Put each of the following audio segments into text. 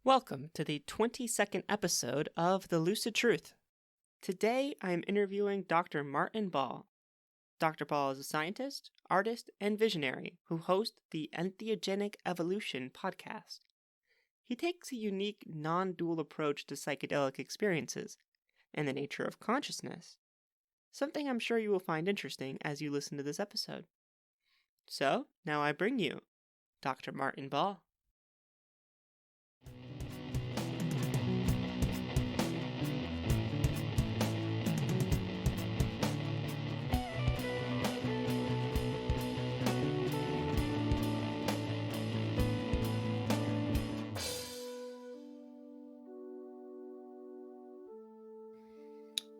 Welcome to the 22nd episode of The Lucid Truth. Today I am interviewing Dr. Martin Ball. Dr. Ball is a scientist, artist, and visionary who hosts the Entheogenic Evolution Podcast. He takes a unique, non-dual approach to psychedelic experiences and the nature of consciousness, something I'm sure you will find interesting as you listen to this episode. So, now I bring you Dr. Martin Ball.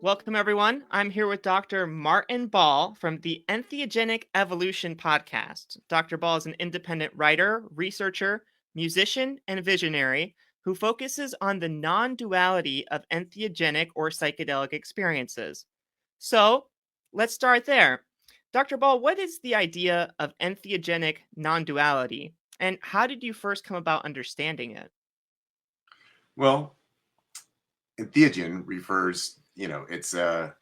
Welcome, everyone. I'm here with Dr. Martin Ball from the Entheogenic Evolution Podcast. Dr. Ball is an independent writer, researcher, musician, and visionary who focuses on the non-duality of entheogenic or psychedelic experiences. So, let's start there. Dr. Ball, what is the idea of entheogenic non-duality, and how did you first come about understanding it? Well, entheogen refers, it's a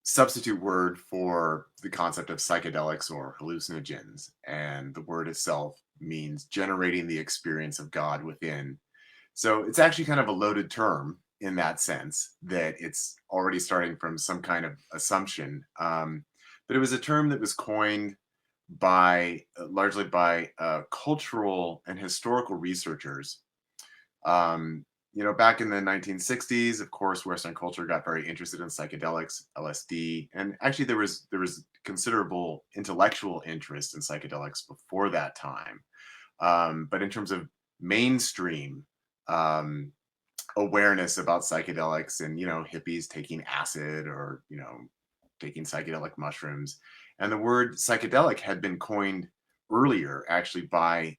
substitute word for the concept of psychedelics or hallucinogens. And the word itself means generating the experience of God within. So it's actually kind of a loaded term in that sense, that it's already starting from some kind of assumption. But it was a term that was coined largely by cultural and historical researchers. Back in the 1960s, of course, Western culture got very interested in psychedelics, LSD, and actually there was considerable intellectual interest in psychedelics before that time. But in terms of mainstream awareness about psychedelics and hippies taking acid or taking psychedelic mushrooms, and the word psychedelic had been coined earlier, actually by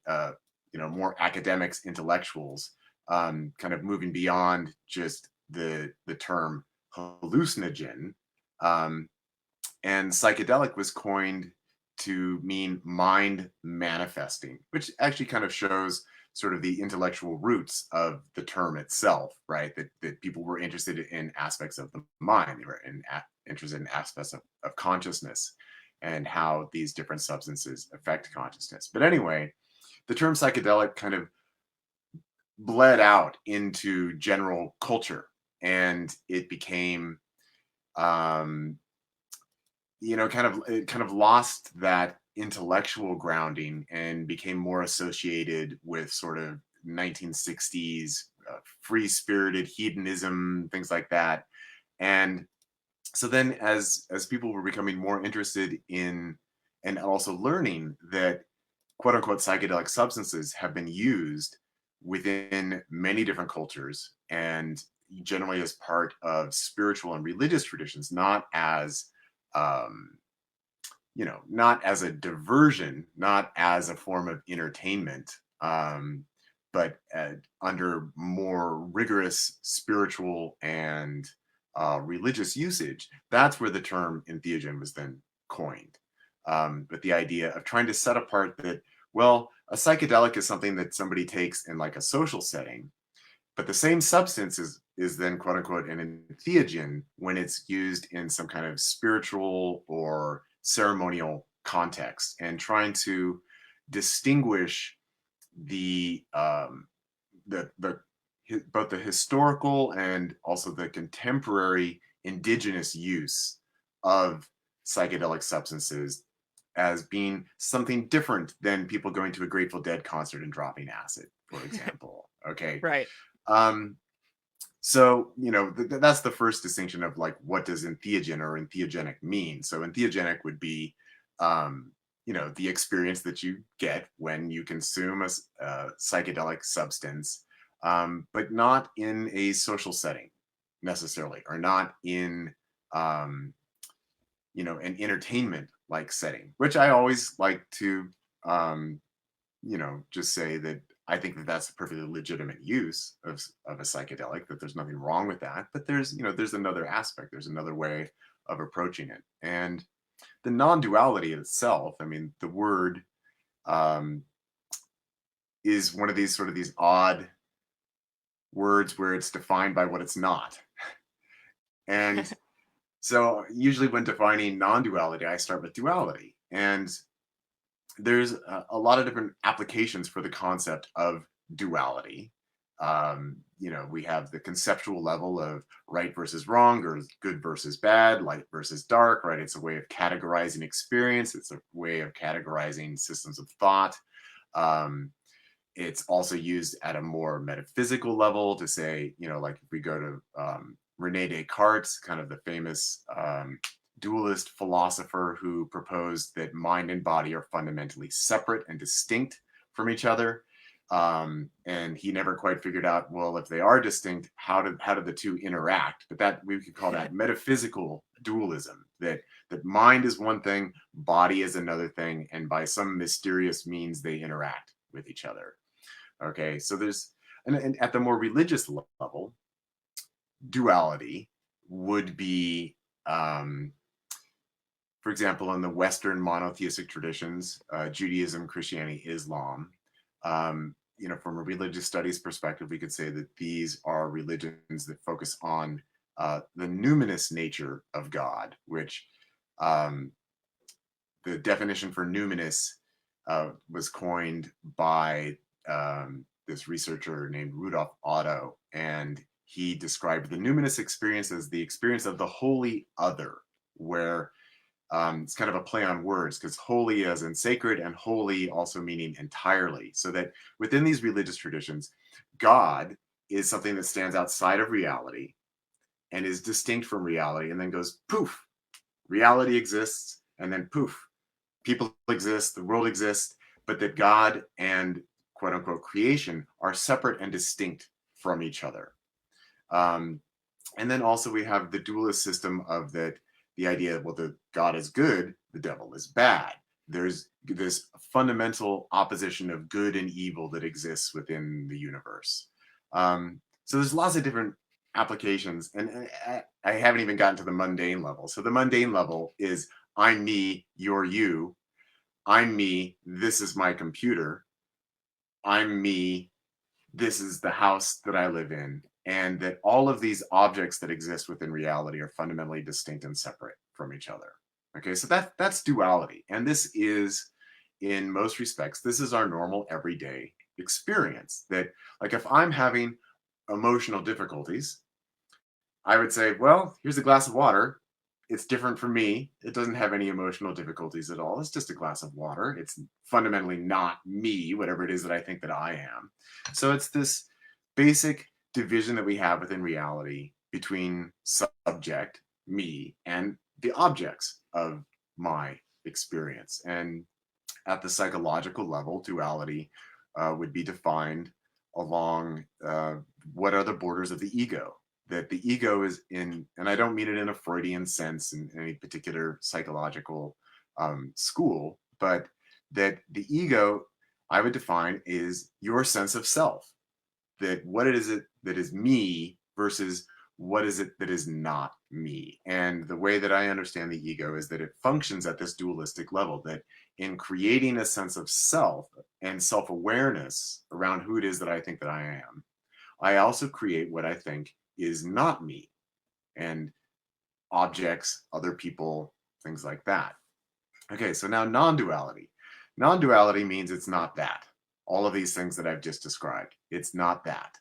more academics, intellectuals. Kind of moving beyond just the term hallucinogen. And psychedelic was coined to mean mind manifesting, which actually kind of shows sort of the intellectual roots of the term itself, right? That people were interested in aspects of the mind. They were interested in aspects of consciousness and how these different substances affect consciousness. But anyway, the term psychedelic kind of bled out into general culture, and it became kind of lost that intellectual grounding and became more associated with sort of 1960s free-spirited hedonism, things like that. And so then as people were becoming more interested in and also learning that quote unquote psychedelic substances have been used within many different cultures and generally as part of spiritual and religious traditions, not as not as a diversion, not as a form of entertainment, but under more rigorous spiritual and religious usage. That's where the term entheogen was then coined. But the idea of trying to set apart that, well, a psychedelic is something that somebody takes in like a social setting, but the same substance is then quote unquote an entheogen when it's used in some kind of spiritual or ceremonial context, and trying to distinguish the both the historical and also the contemporary indigenous use of psychedelic substances as being something different than people going to a Grateful Dead concert and dropping acid, for example. Okay. Right. So, that's the first distinction of like, what does entheogen or entheogenic mean? So entheogenic would be, the experience that you get when you consume a psychedelic substance, but not in a social setting necessarily, or not in, an entertainment like setting, which I always like to, just say that I think that that's a perfectly legitimate use of a psychedelic, that there's nothing wrong with that. But there's another aspect, there's another way of approaching it. And the non-duality itself, I mean, the word is one of these odd words where it's defined by what it's not. And so usually when defining non-duality, I start with duality. And there's a lot of different applications for the concept of duality. We have the conceptual level of right versus wrong, or good versus bad, light versus dark, right? It's a way of categorizing experience, it's a way of categorizing systems of thought. Um, it's also used at a more metaphysical level to say, like if we go to Rene Descartes, kind of the famous dualist philosopher who proposed that mind and body are fundamentally separate and distinct from each other. And he never quite figured out, well, if they are distinct, how do the two interact? But that we could call that metaphysical dualism, that mind is one thing, body is another thing, and by some mysterious means they interact with each other. Okay, so there's, and at the more religious level, duality would be, for example, in the Western monotheistic traditions, Judaism, Christianity, Islam, from a religious studies perspective, we could say that these are religions that focus on the numinous nature of God, which the definition for numinous was coined by this researcher named Rudolf Otto, and he described the numinous experience as the experience of the holy other, where it's kind of a play on words, because holy as in sacred and holy also meaning entirely. So that within these religious traditions, God is something that stands outside of reality and is distinct from reality, and then goes poof, reality exists, and then poof, people exist, the world exists, but that God and quote unquote creation are separate and distinct from each other. And then also we have the dualist system of that, the idea, well, the God is good, the devil is bad. There's this fundamental opposition of good and evil that exists within the universe. So there's lots of different applications, and I haven't even gotten to the mundane level. So the mundane level is I'm me, you're you. I'm me, this is my computer. I'm me, this is the house that I live in. And that all of these objects that exist within reality are fundamentally distinct and separate from each other. Okay, so that's duality. And this is, in most respects, this is our normal everyday experience. That, like, if I'm having emotional difficulties, I would say, well, here's a glass of water. It's different from me. It doesn't have any emotional difficulties at all. It's just a glass of water. It's fundamentally not me, whatever it is that I think that I am. So it's this basic division that we have within reality between subject, me, and the objects of my experience. And at the psychological level, duality would be defined along what are the borders of the ego. That the ego is in, and I don't mean it in a Freudian sense in any particular psychological school, but that the ego I would define is your sense of self. That what it is that is me versus what is it that is not me. And the way that I understand the ego is that it functions at this dualistic level, that in creating a sense of self and self-awareness around who it is that I think that I am, I also create what I think is not me, and objects, other people, things like that. Okay, so now non-duality. Non-duality means it's not that. All of these things that I've just described, it's not that.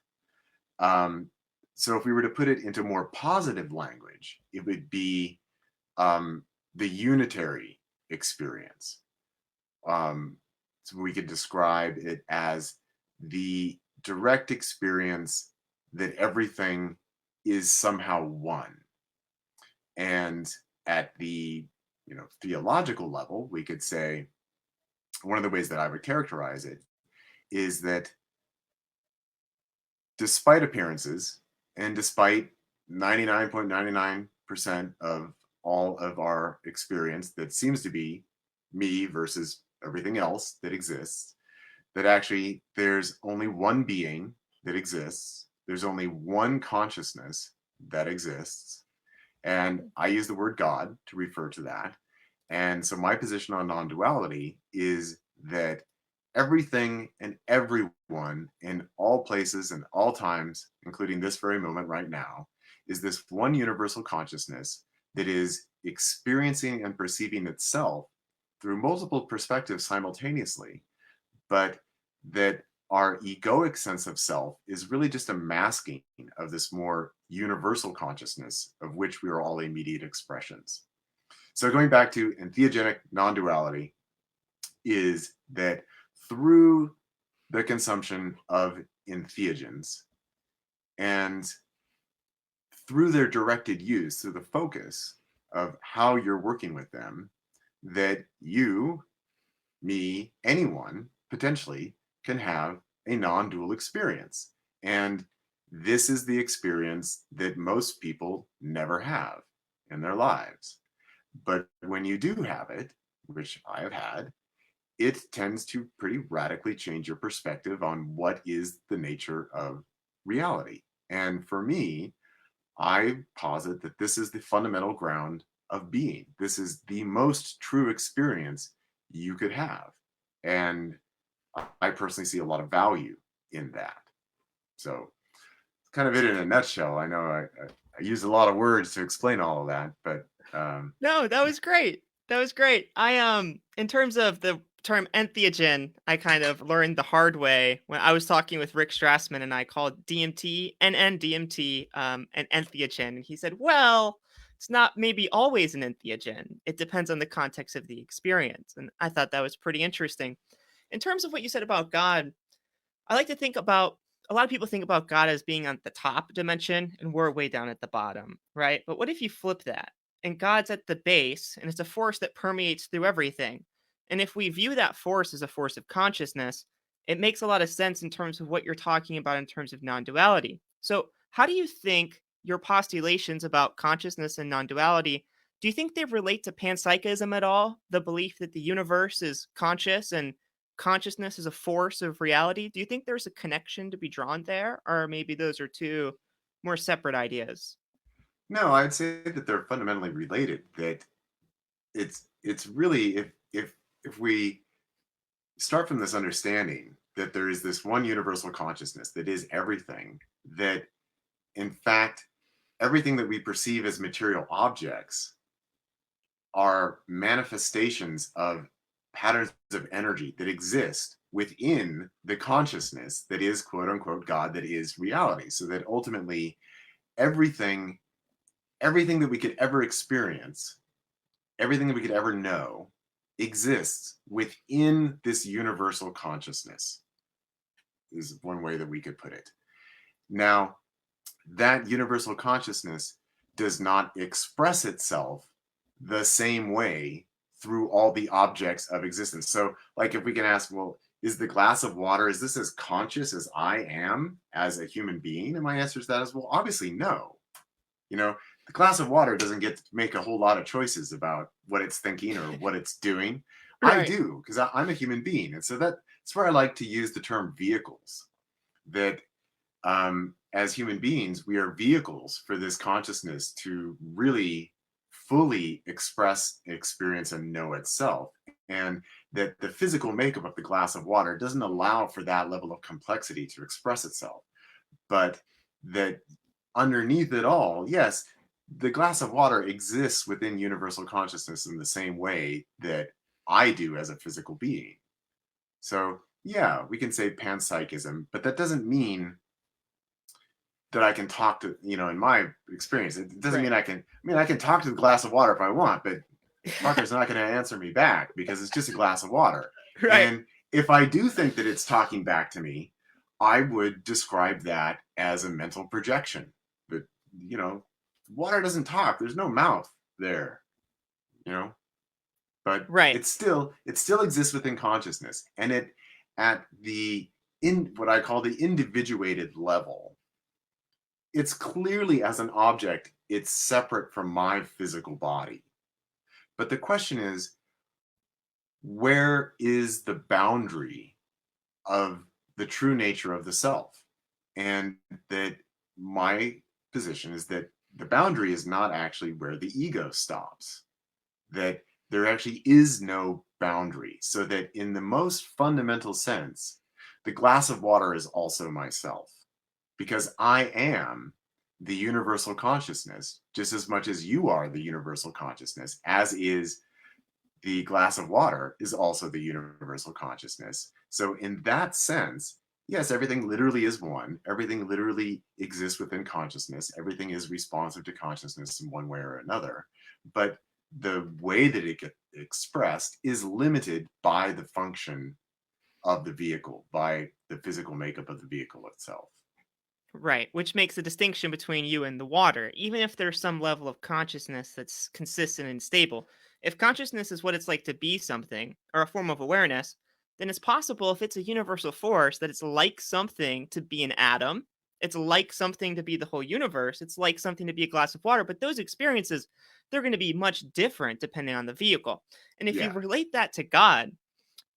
So if we were to put it into more positive language, it would be the unitary experience. So we could describe it as the direct experience that everything is somehow one. And at the theological level, we could say one of the ways that I would characterize it is that despite appearances and despite 99.99% of all of our experience that seems to be me versus everything else that exists, that actually there's only one being that exists, there's only one consciousness that exists, and I use the word God to refer to that. And so my position on non-duality is that everything and everyone in all places and all times, including this very moment right now, is this one universal consciousness that is experiencing and perceiving itself through multiple perspectives simultaneously, but that our egoic sense of self is really just a masking of this more universal consciousness of which we are all immediate expressions. So going back to entheogenic non-duality is that through the consumption of entheogens and through their directed use, through the focus of how you're working with them, that you, me, anyone potentially can have a non-dual experience. And this is the experience that most people never have in their lives. But when you do have it, which I have had, it tends to pretty radically change your perspective on what is the nature of reality. And for me, I posit that this is the fundamental ground of being. This is the most true experience you could have. And I personally see a lot of value in that. So, kind of it in a nutshell. I know I use a lot of words to explain all of that, but No, that was great. That was great. In terms of the term entheogen, I kind of learned the hard way when I was talking with Rick Strassman, and I called DMT, NN-DMT, an entheogen. And he said, well, it's not maybe always an entheogen. It depends on the context of the experience. And I thought that was pretty interesting. In terms of what you said about God, I like to think about a lot of people think about God as being on the top dimension and we're way down at the bottom, right? But what if you flip that and God's at the base and it's a force that permeates through everything? And if we view that force as a force of consciousness, it makes a lot of sense in terms of what you're talking about in terms of non duality. So, how do you think your postulations about consciousness and non duality? Do you think they relate to panpsychism at all? The belief that the universe is conscious and consciousness is a force of reality. Do you think there's a connection to be drawn there? Or maybe those are two more separate ideas? no, I'd say that they're fundamentally related. That it's really if we start from this understanding that there is this one universal consciousness that is everything, that in fact everything that we perceive as material objects are manifestations of patterns of energy that exist within the consciousness that is quote unquote God, that is reality. So that ultimately everything everything that we could ever experience, everything that we could ever know exists within this universal consciousness, is one way that we could put it. Now, that universal consciousness does not express itself the same way through all the objects of existence. So, like, if we can ask, well, is the glass of water, is this as conscious as I am as a human being? And my answer to that is, well, obviously, no. You know, the glass of water doesn't get to make a whole lot of choices about what it's thinking or what it's doing. I Right. do, because I'm a human being. And so that's where I like to use the term vehicles. That as human beings, we are vehicles for this consciousness to really fully express, experience, and know itself. And that the physical makeup of the glass of water doesn't allow for that level of complexity to express itself. But that underneath it all, yes, the glass of water exists within universal consciousness in the same way that I do as a physical being. So, yeah, we can say panpsychism, but that doesn't mean that I can talk to, in my experience, it doesn't mean Right. I can talk to the glass of water if I want, but fucker's not going to answer me back because it's just a glass of water. Right. And if I do think that it's talking back to me, I would describe that as a mental projection. But, water doesn't talk. There's no mouth there, you know, but Right. it still exists within consciousness. And it at the in what I call the individuated level, it's clearly as an object, it's separate from my physical body. But the question is, where is the boundary of the true nature of the self? And that my position is that the boundary is not actually where the ego stops. That There actually is no boundary, so that in the most fundamental sense, the glass of water is also myself, because I am the universal consciousness just as much as you are the universal consciousness, as is the glass of water is also the universal consciousness. So, in that sense, yes, everything literally is one. Everything literally exists within consciousness. Everything is responsive to consciousness in one way or another. But the way that it gets expressed is limited by the function of the vehicle, by the physical makeup of the vehicle itself. Right, which makes a distinction between you and the water, even if there's some level of consciousness that's consistent and stable. If consciousness is what it's like to be something, or a form of awareness, then it's possible if it's a universal force that it's like something to be an atom, it's like something to be the whole universe, it's like something to be a glass of water, but those experiences, they're going to be much different depending on the vehicle. And if you Yeah. relate that to God,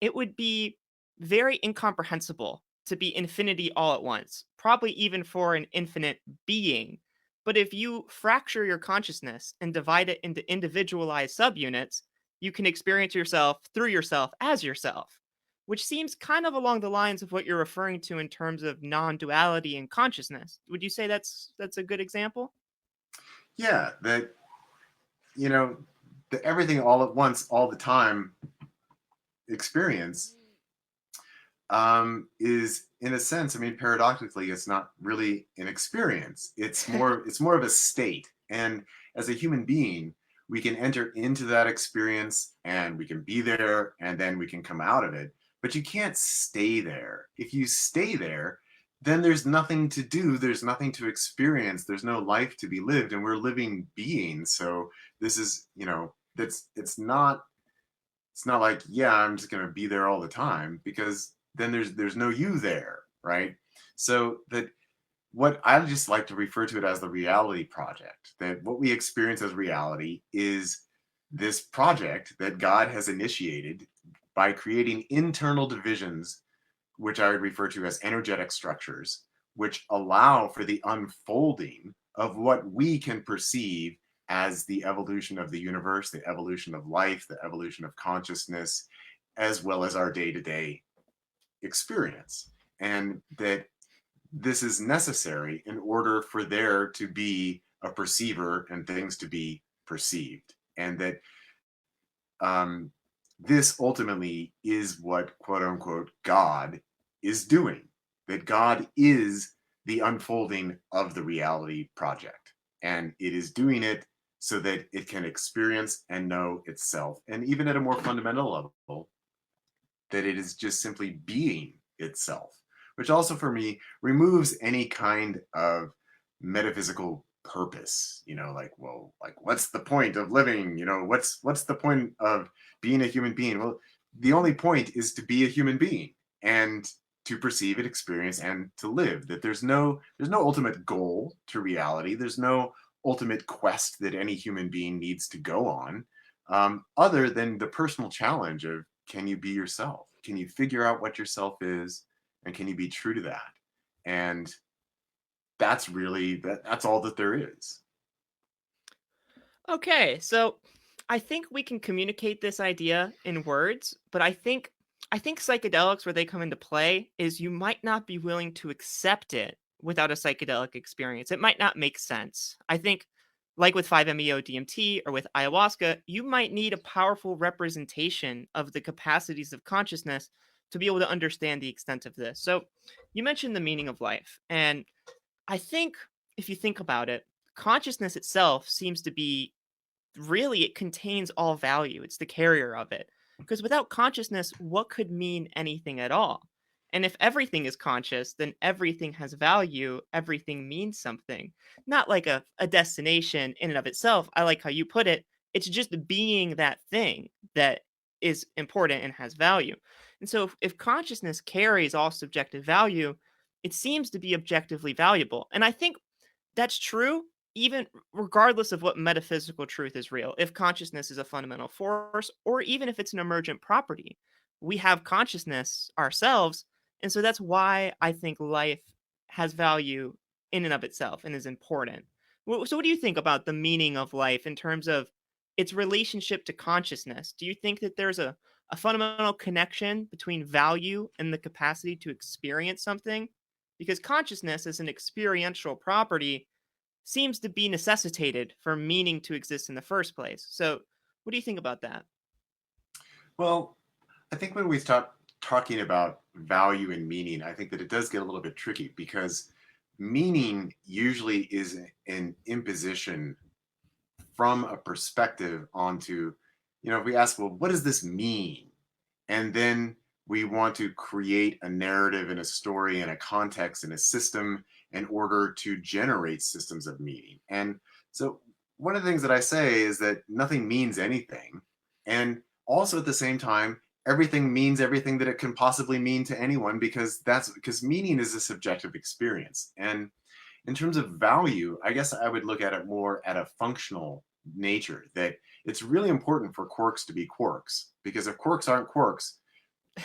it would be very incomprehensible to be infinity all at once, probably even for an infinite being. But if you fracture your consciousness and divide it into individualized subunits, you can experience yourself through yourself as yourself, which seems kind of along the lines of what you're referring to in terms of non-duality and consciousness. Would you say that's a good example? Yeah. That, you know, the everything all at once, all the time experience is in a sense, I mean, paradoxically, it's not really an experience. It's more of a state. And as a human being, we can enter into that experience and we can be there and then we can come out of it. But you can't stay there. If you stay there, then there's nothing to do, there's nothing to experience, there's no life to be lived, and we're living beings. So this is, that's it's not like, yeah, I'm just going to be there all the time, because then there's no you there, right? So that what I just like to refer to it as the reality project, that what we experience as reality is this project that God has initiated by creating internal divisions, which I would refer to as energetic structures, which allow for the unfolding of what we can perceive as the evolution of the universe, the evolution of life, the evolution of consciousness, as well as our day to day experience. And that this is necessary in order for there to be a perceiver and things to be perceived. And that um, this ultimately is what quote unquote God is doing, that God is the unfolding of the reality project. And it is doing it so that it can experience and know itself. And even at a more fundamental level, that it is just simply being itself, which also for me removes any kind of metaphysical purpose. Like, well, like, what's the point of living? What's the point of being a human being? Well, the only point is to be a human being and to perceive it, experience, and to live. That there's no ultimate goal to reality. There's no ultimate quest that any human being needs to go on, other than the personal challenge of, can you be yourself? Can you figure out what yourself is, and can you be true to that? And that's all that there is. Okay, so I think we can communicate this idea in words, but I think psychedelics where they come into play is you might not be willing to accept it without a psychedelic experience. It might not make sense. I think like with 5-MeO DMT or with ayahuasca, you might need a powerful representation of the capacities of consciousness to be able to understand the extent of this. So, you mentioned the meaning of life, and I think if you think about it, consciousness itself seems to be really it contains all value. It's the carrier of it. Because without consciousness, what could mean anything at all? And if everything is conscious, then everything has value, everything means something. Not like a destination in and of itself. I like how you put it. It's just being that thing that is important and has value. And so if consciousness carries all subjective value, it seems to be objectively valuable. And I think that's true even regardless of what metaphysical truth is real. If consciousness is a fundamental force, or even if it's an emergent property, we have consciousness ourselves. And so that's why I think life has value in and of itself and is important. So, what do you think about the meaning of life in terms of its relationship to consciousness. Do you think that there's a fundamental connection between value and the capacity to experience something? Because consciousness as an experiential property seems to be necessitated for meaning to exist in the first place. So, what do you think about that? Well, I think when we start talking about value and meaning, I think that it does get a little bit tricky because meaning usually is an imposition from a perspective onto, if we ask, well, what does this mean? And then we want to create a narrative and a story and a context and a system in order to generate systems of meaning. And so one of the things that I say is that nothing means anything. And also at the same time, everything means everything that it can possibly mean to anyone because meaning is a subjective experience. And in terms of value, I guess I would look at it more at a functional nature, that it's really important for quarks to be quarks, because if quarks aren't quarks,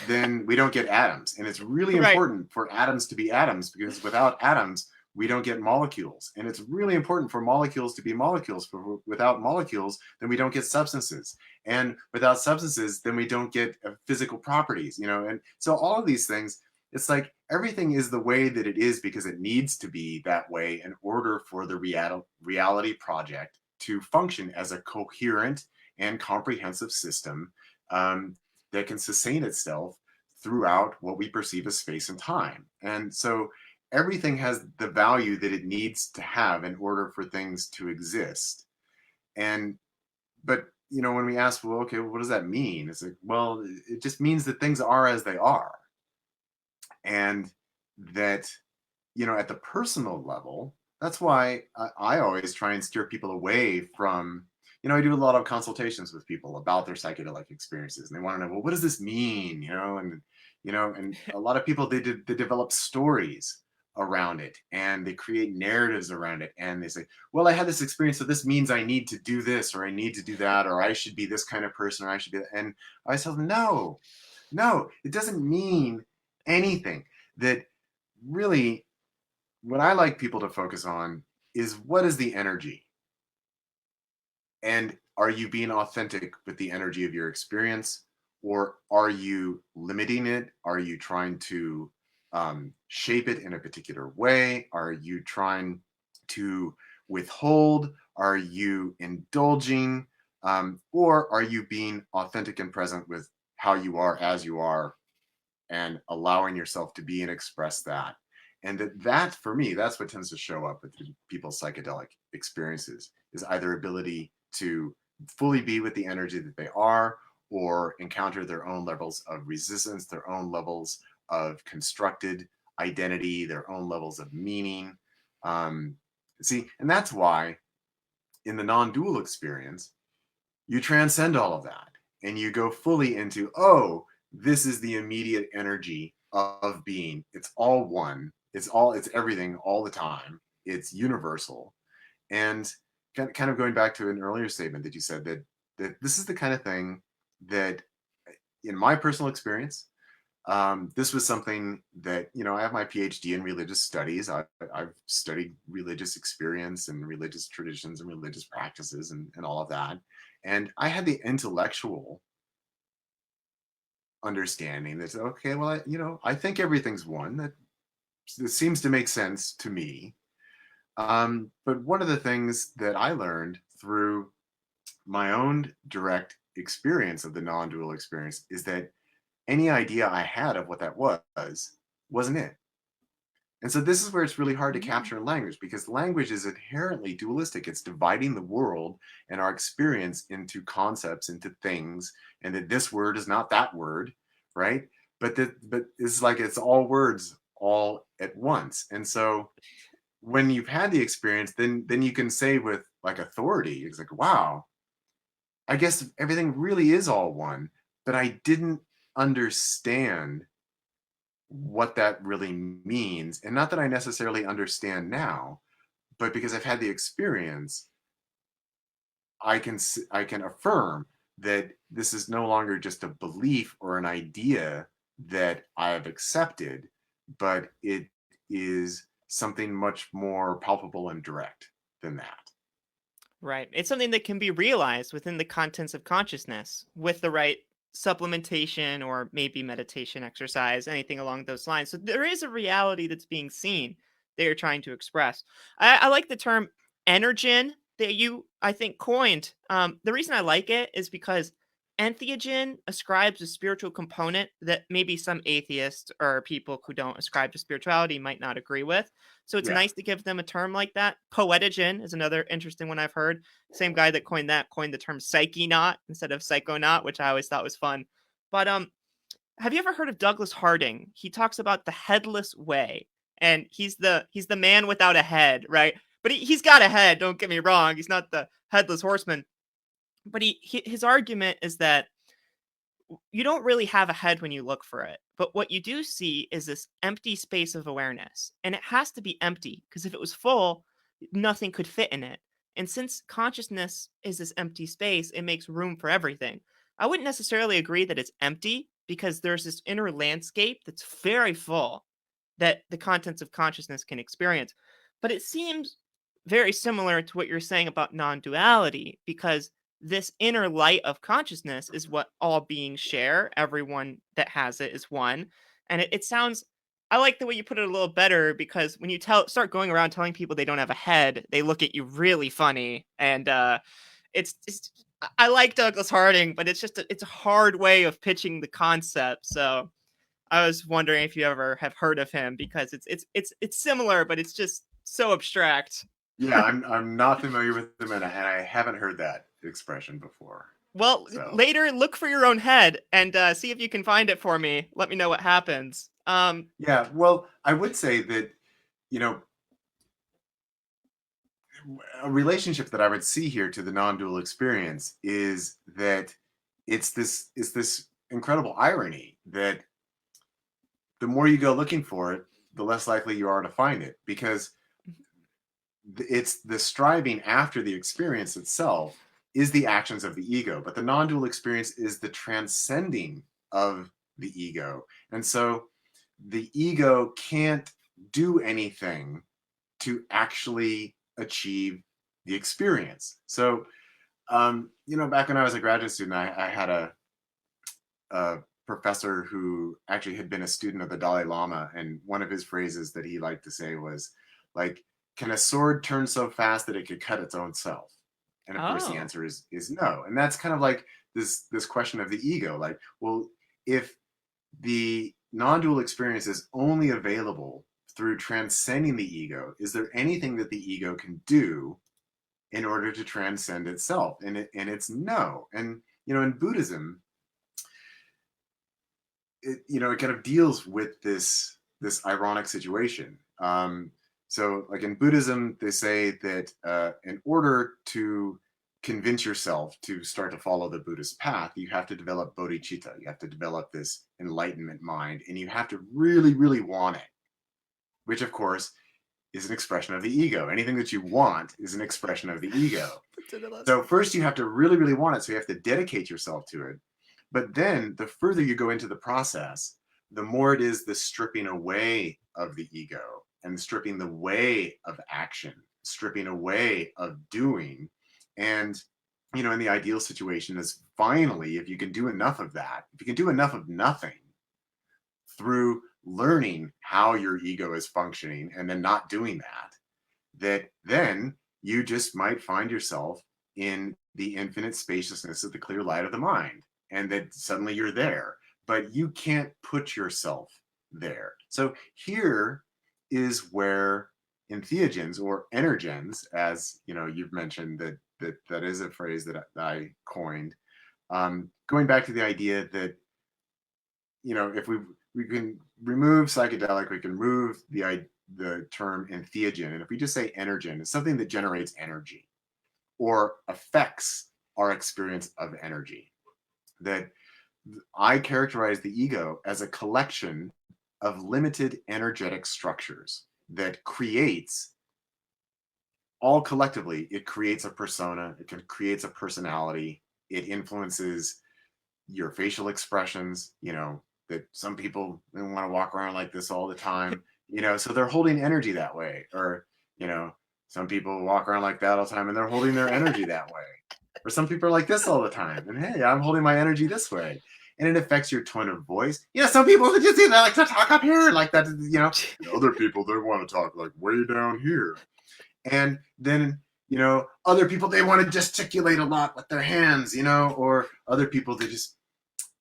then we don't get atoms. And it's really Right. important for atoms to be atoms, because without atoms, we don't get molecules. And it's really important for molecules to be molecules. Without molecules, then we don't get substances. And without substances, then we don't get physical properties, And so all of these things, it's like everything is the way that it is because it needs to be that way in order for the reality project to function as a coherent and comprehensive system, that can sustain itself throughout what we perceive as space and time. And so everything has the value that it needs to have in order for things to exist. And but when we ask, well, okay, what does that mean? It's like, well, it just means that things are as they are. And that, at the personal level, that's why I always try and steer people away from, I do a lot of consultations with people about their psychedelic experiences, and they want to know, well, what does this mean? And a lot of people, they develop stories around it, and they create narratives around it, and they say, well, I had this experience, so this means I need to do this, or I need to do that, or I should be this kind of person, or I should be that. And I tell them, no, it doesn't mean anything. That really, what I like people to focus on is, what is the energy? And are you being authentic with the energy of your experience? Or are you limiting it? Are you trying to shape it in a particular way? Are you trying to withhold? Are you indulging? Or are you being authentic and present with how you are as you are, and allowing yourself to be and express that? And that for me, that's what tends to show up with people's psychedelic experiences, is either ability to fully be with the energy that they are, or encounter their own levels of resistance, their own levels of constructed identity, their own levels of meaning. um, See, and that's why in the non-dual experience, you transcend all of that and you go fully into, oh, this is the immediate energy of being. It's all one. It's everything all the time. It's universal. And kind of going back to an earlier statement that you said, that this is the kind of thing that, in my personal experience, this was something that, I have my PhD in religious studies. I've studied religious experience and religious traditions and religious practices, and all of that. And I had the intellectual understanding that, okay, well, I think everything's one. That it seems to make sense to me. But one of the things that I learned through my own direct experience of the non-dual experience is that any idea I had of what that wasn't it. And so this is where it's really hard to Mm. capture in language, because language is inherently dualistic. It's dividing the world and our experience into concepts, into things, and that this word is not that word, right? But it's like it's all words all at once. And so when you've had the experience, then you can say with like authority, it's like, wow, I guess everything really is all one, but I didn't understand what that really means. And not that I necessarily understand now, but because I've had the experience, I can affirm that this is no longer just a belief or an idea that I have accepted, but it is something much more palpable and direct than that. Right. It's something that can be realized within the contents of consciousness with the right supplementation or maybe meditation exercise, anything along those lines. So there is a reality that's being seen that you're trying to express. I like the term energen that you, I think, coined. The reason I like it is because entheogen ascribes a spiritual component that maybe some atheists or people who don't ascribe to spirituality might not agree with. So it's Yeah. nice to give them a term like that. Poetogen is another interesting one I've heard. Same guy that coined the term psychonaut instead of psychonaut, which I always thought was fun. But have you ever heard of Douglas Harding? He talks about the headless way, and he's the man without a head, right? But he's got a head. Don't get me wrong. He's not the headless horseman. But his argument is that you don't really have a head when you look for it. But what you do see is this empty space of awareness. And it has to be empty because if it was full, nothing could fit in it. And since consciousness is this empty space, it makes room for everything. I wouldn't necessarily agree that it's empty because there's this inner landscape that's very full that the contents of consciousness can experience. But it seems very similar to what you're saying about non duality because this inner light of consciousness is what all beings share. Everyone that has it is one. And it sounds, I like the way you put it a little better because when you start going around telling people they don't have a head, they look at you really funny. And it's I like Douglas Harding, but it's a hard way of pitching the concept. So I was wondering if you ever have heard of him because it's similar, but it's just so abstract. Yeah, I'm not familiar with them, and I haven't heard that expression before. Well, So later look for your own head and see if you can find it for me. Let me know what happens. yeah, well, I would say that, you know, a relationship that I would see here to the non-dual experience is that it's this incredible irony that the more you go looking for it, the less likely you are to find it, because it's the striving after the experience itself is the actions of the ego, but the non-dual experience is the transcending of the ego. And so the ego can't do anything to actually achieve the experience. So back when I was a graduate student, I had a professor who actually had been a student of the Dalai Lama, and one of his phrases that he liked to say was like, "Can a sword turn so fast that it could cut its own self?" And of course, the oh, answer is no. And that's kind of like this question of the ego. Like, well, if the non-dual experience is only available through transcending the ego, is there anything that the ego can do in order to transcend itself? And it's no. And in Buddhism, it kind of deals with this ironic situation. So like in Buddhism, they say that in order to convince yourself to start to follow the Buddhist path, you have to develop bodhicitta. You have to develop this enlightenment mind, and you have to really, really want it, which of course is an expression of the ego. Anything that you want is an expression of the ego. So first you have to really, really want it. So you have to dedicate yourself to it. But then the further you go into the process, the more it is the stripping away of the ego and stripping the way of action, stripping away of doing. And, in the ideal situation is finally, if you can do enough of that, if you can do enough of nothing through learning how your ego is functioning and then not doing that then you just might find yourself in the infinite spaciousness of the clear light of the mind, and that suddenly you're there, but you can't put yourself there. So here is where entheogens or energens, as you've mentioned, that is a phrase that I coined, going back to the idea that if we can remove psychedelic, we can remove the term entheogen, and if we just say energen, it's something that generates energy or affects our experience of energy. That I characterize the ego as a collection of limited energetic structures that creates, all collectively, it creates a persona, it creates a personality, it influences your facial expressions, that some people want to walk around like this all the time, so they're holding energy that way. Or, Some people walk around like that all the time and they're holding their energy that way. Or some people are like this all the time. And hey, I'm holding my energy this way. And it affects your tone of voice. Some people just they like to talk up here like that, And other people, they want to talk like way down here. And then, other people, they want to gesticulate a lot with their hands, or other people, they just,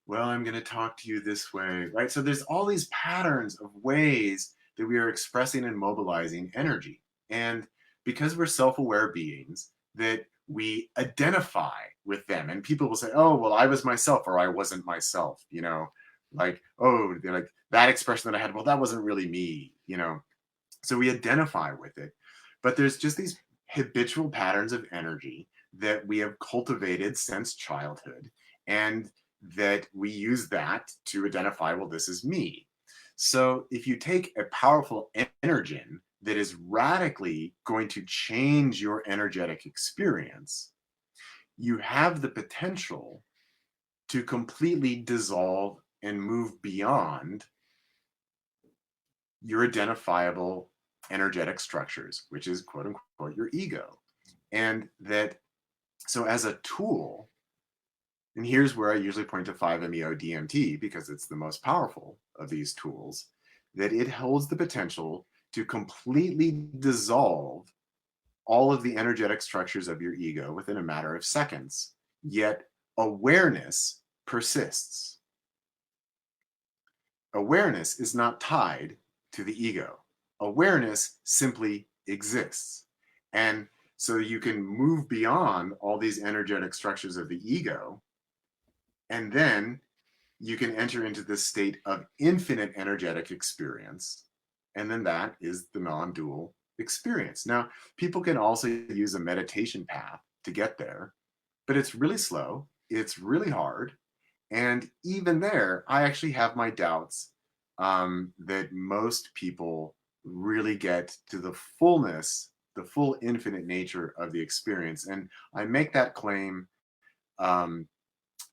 well, I'm going to talk to you this way, right? So there's all these patterns of ways that we are expressing and mobilizing energy. And because we're self-aware beings, that we identify with them. And people will say, oh, well, I was myself or I wasn't myself, like, oh, they're like that expression that I had, well, that wasn't really me, So we identify with it. But there's just these habitual patterns of energy that we have cultivated since childhood. And that we use that to identify, well, this is me. So if you take a powerful energen that is radically going to change your energetic experience, you have the potential to completely dissolve and move beyond your identifiable energetic structures, which is quote unquote your ego. And that, so as a tool, and here's where I usually point to 5-MeO-DMT because it's the most powerful of these tools, that it holds the potential to completely dissolve all of the energetic structures of your ego within a matter of seconds. Yet awareness persists. Awareness is not tied to the ego. Awareness simply exists. And so you can move beyond all these energetic structures of the ego, and then you can enter into this state of infinite energetic experience. And then that is the non-dual experience. Now, people can also use a meditation path to get there, but it's really slow. It's really hard. And even there, I actually have my doubts that most people really get to the fullness, the full infinite nature of the experience. And I make that claim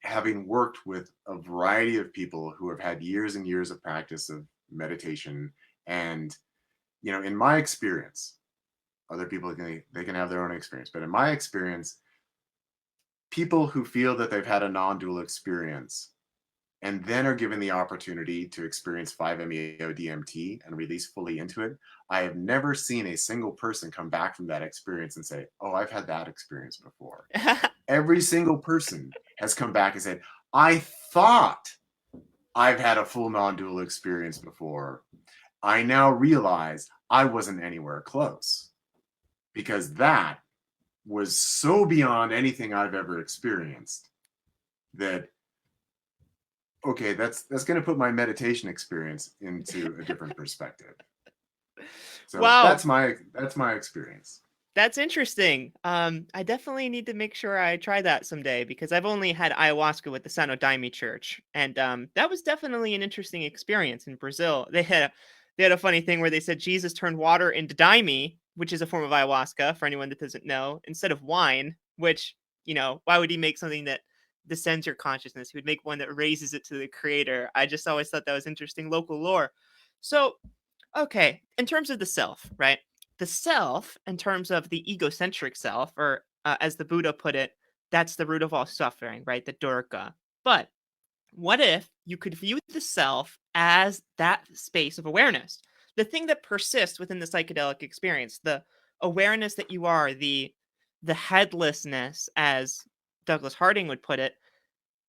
having worked with a variety of people who have had years and years of practice of meditation. And, in my experience, other people, they can have their own experience, but in my experience, people who feel that they've had a non-dual experience and then are given the opportunity to experience 5-MeO-DMT and release fully into it, I have never seen a single person come back from that experience and say, oh, I've had that experience before. Every single person has come back and said, I thought I've had a full non-dual experience before. I now realize I wasn't anywhere close, because that was so beyond anything I've ever experienced that, okay, that's going to put my meditation experience into a different perspective. So wow, that's my experience. That's interesting. I definitely need to make sure I try that someday because I've only had ayahuasca with the Santo Daime Church, and that was definitely an interesting experience in Brazil. They had a funny thing where they said Jesus turned water into daime, which is a form of ayahuasca for anyone that doesn't know, instead of wine. Which, why would he make something that descends your consciousness? He would make one that raises it to the creator. I just always thought that was interesting local lore. So, okay, in terms of the self, right? The self, in terms of the egocentric self, or as the Buddha put it, that's the root of all suffering, right? The Durga. But what if you could view the self as that space of awareness, the thing that persists within the psychedelic experience, the awareness that you are, the headlessness, as Douglas Harding would put it?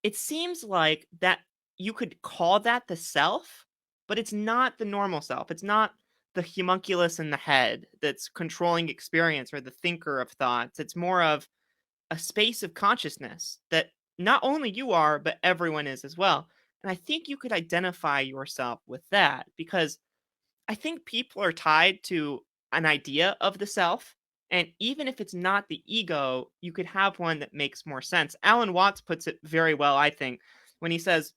It seems like that you could call that the self, but it's not the normal self. It's not the homunculus in the head that's controlling experience or the thinker of thoughts. It's more of a space of consciousness that not only you are, but everyone is as well. And I think you could identify yourself with that because I think people are tied to an idea of the self. And even if it's not the ego, you could have one that makes more sense. Alan Watts puts it very well, I think, when he says,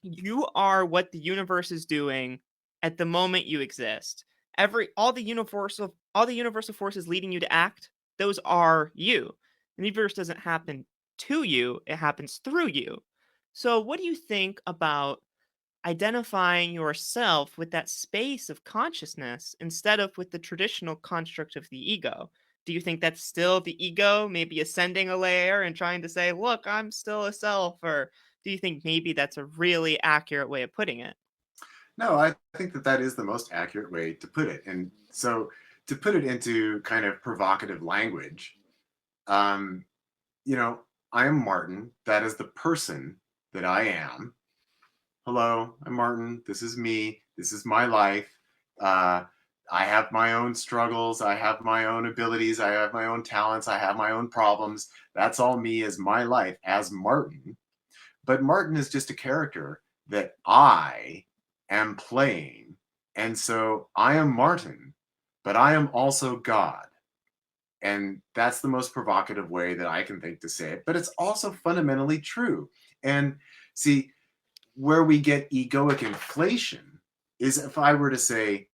you are what the universe is doing at the moment you exist. All the universal forces leading you to act, those are you. The universe doesn't happen to you, it happens through you. So what do you think about identifying yourself with that space of consciousness instead of with the traditional construct of the ego. Do you think that's still the ego, maybe ascending a layer and trying to say, look, I'm still a self? Or do you think maybe that's a really accurate way of putting it? No, I think that that is the most accurate way to put it. And so to put it into kind of provocative language, um, you know, I am Martin. That is the person that I am. Hello, I'm Martin. This is me. This is my life. Uh, I have my own struggles. I have my own abilities. I have my own talents. I have my own problems. That's all me as my life as Martin. But Martin is just a character that I am playing. And so I am Martin, but I am also God. And that's the most provocative way that I can think to say it. But it's also fundamentally true. And see, where we get egoic inflation is if I were to say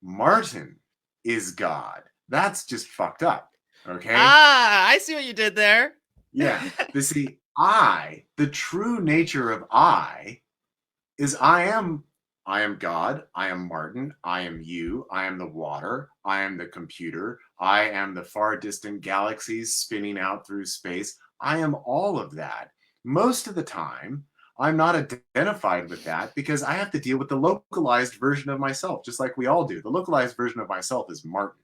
Martin is God. That's just fucked up. Okay. Ah, I see what you did there. Yeah. But see, the true nature of I is I am God, I am Martin, I am you, I am the water, I am the computer, I am the far distant galaxies spinning out through space. I am all of that. Most of the time, I'm not identified with that because I have to deal with the localized version of myself, just like we all do. The localized version of myself is Martin.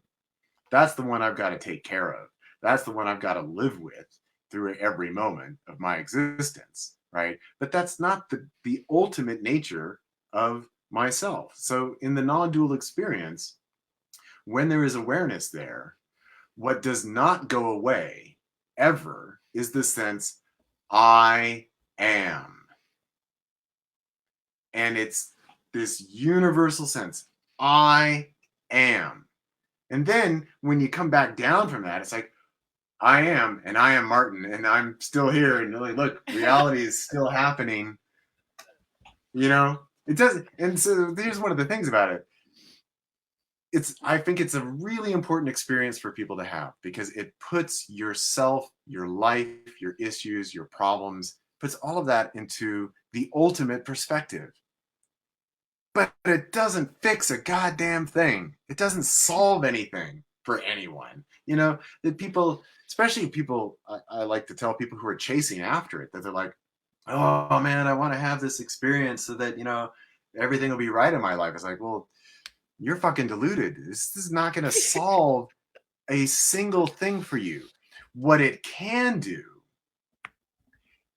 That's the one I've got to take care of. That's the one I've got to live with through every moment of my existence, right? But that's not the ultimate nature of myself. So in the non-dual experience, when there is awareness there, what does not go away ever is the sense I am. And it's this universal sense I am. And then when you come back down from that, it's like, I am, and I am Martin, and I'm still here. And like, look, reality is still happening. You know, it doesn't. And so here's one of the things about it. I think it's a really important experience for people to have because it puts yourself, your life, your issues, your problems, puts all of that into the ultimate perspective. But it doesn't fix a goddamn thing. It doesn't solve anything for anyone. You know, that people, especially people, I like to tell people who are chasing after it, that they're like, oh man, I want to have this experience so that, you know, everything will be right in my life. It's like, well, you're fucking deluded. This is not going to solve a single thing for you. What it can do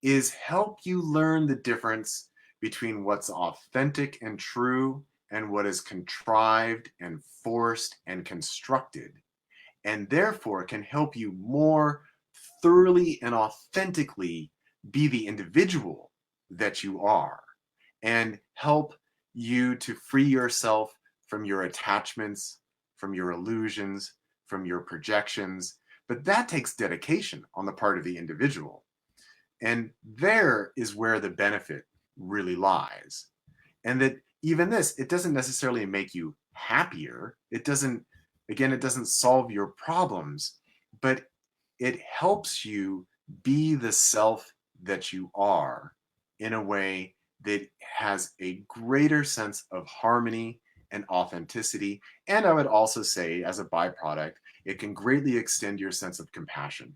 is help you learn the difference between what's authentic and true and what is contrived and forced and constructed, and therefore can help you more thoroughly and authentically be the individual that you are and help you to free yourself from your attachments, from your illusions, from your projections. But that takes dedication on the part of the individual. And there is where the benefit really lies. And that even this, it doesn't necessarily make you happier. It doesn't solve your problems, but it helps you be the self that you are in a way that has a greater sense of harmony and authenticity. And I would also say, as a byproduct, it can greatly extend your sense of compassion.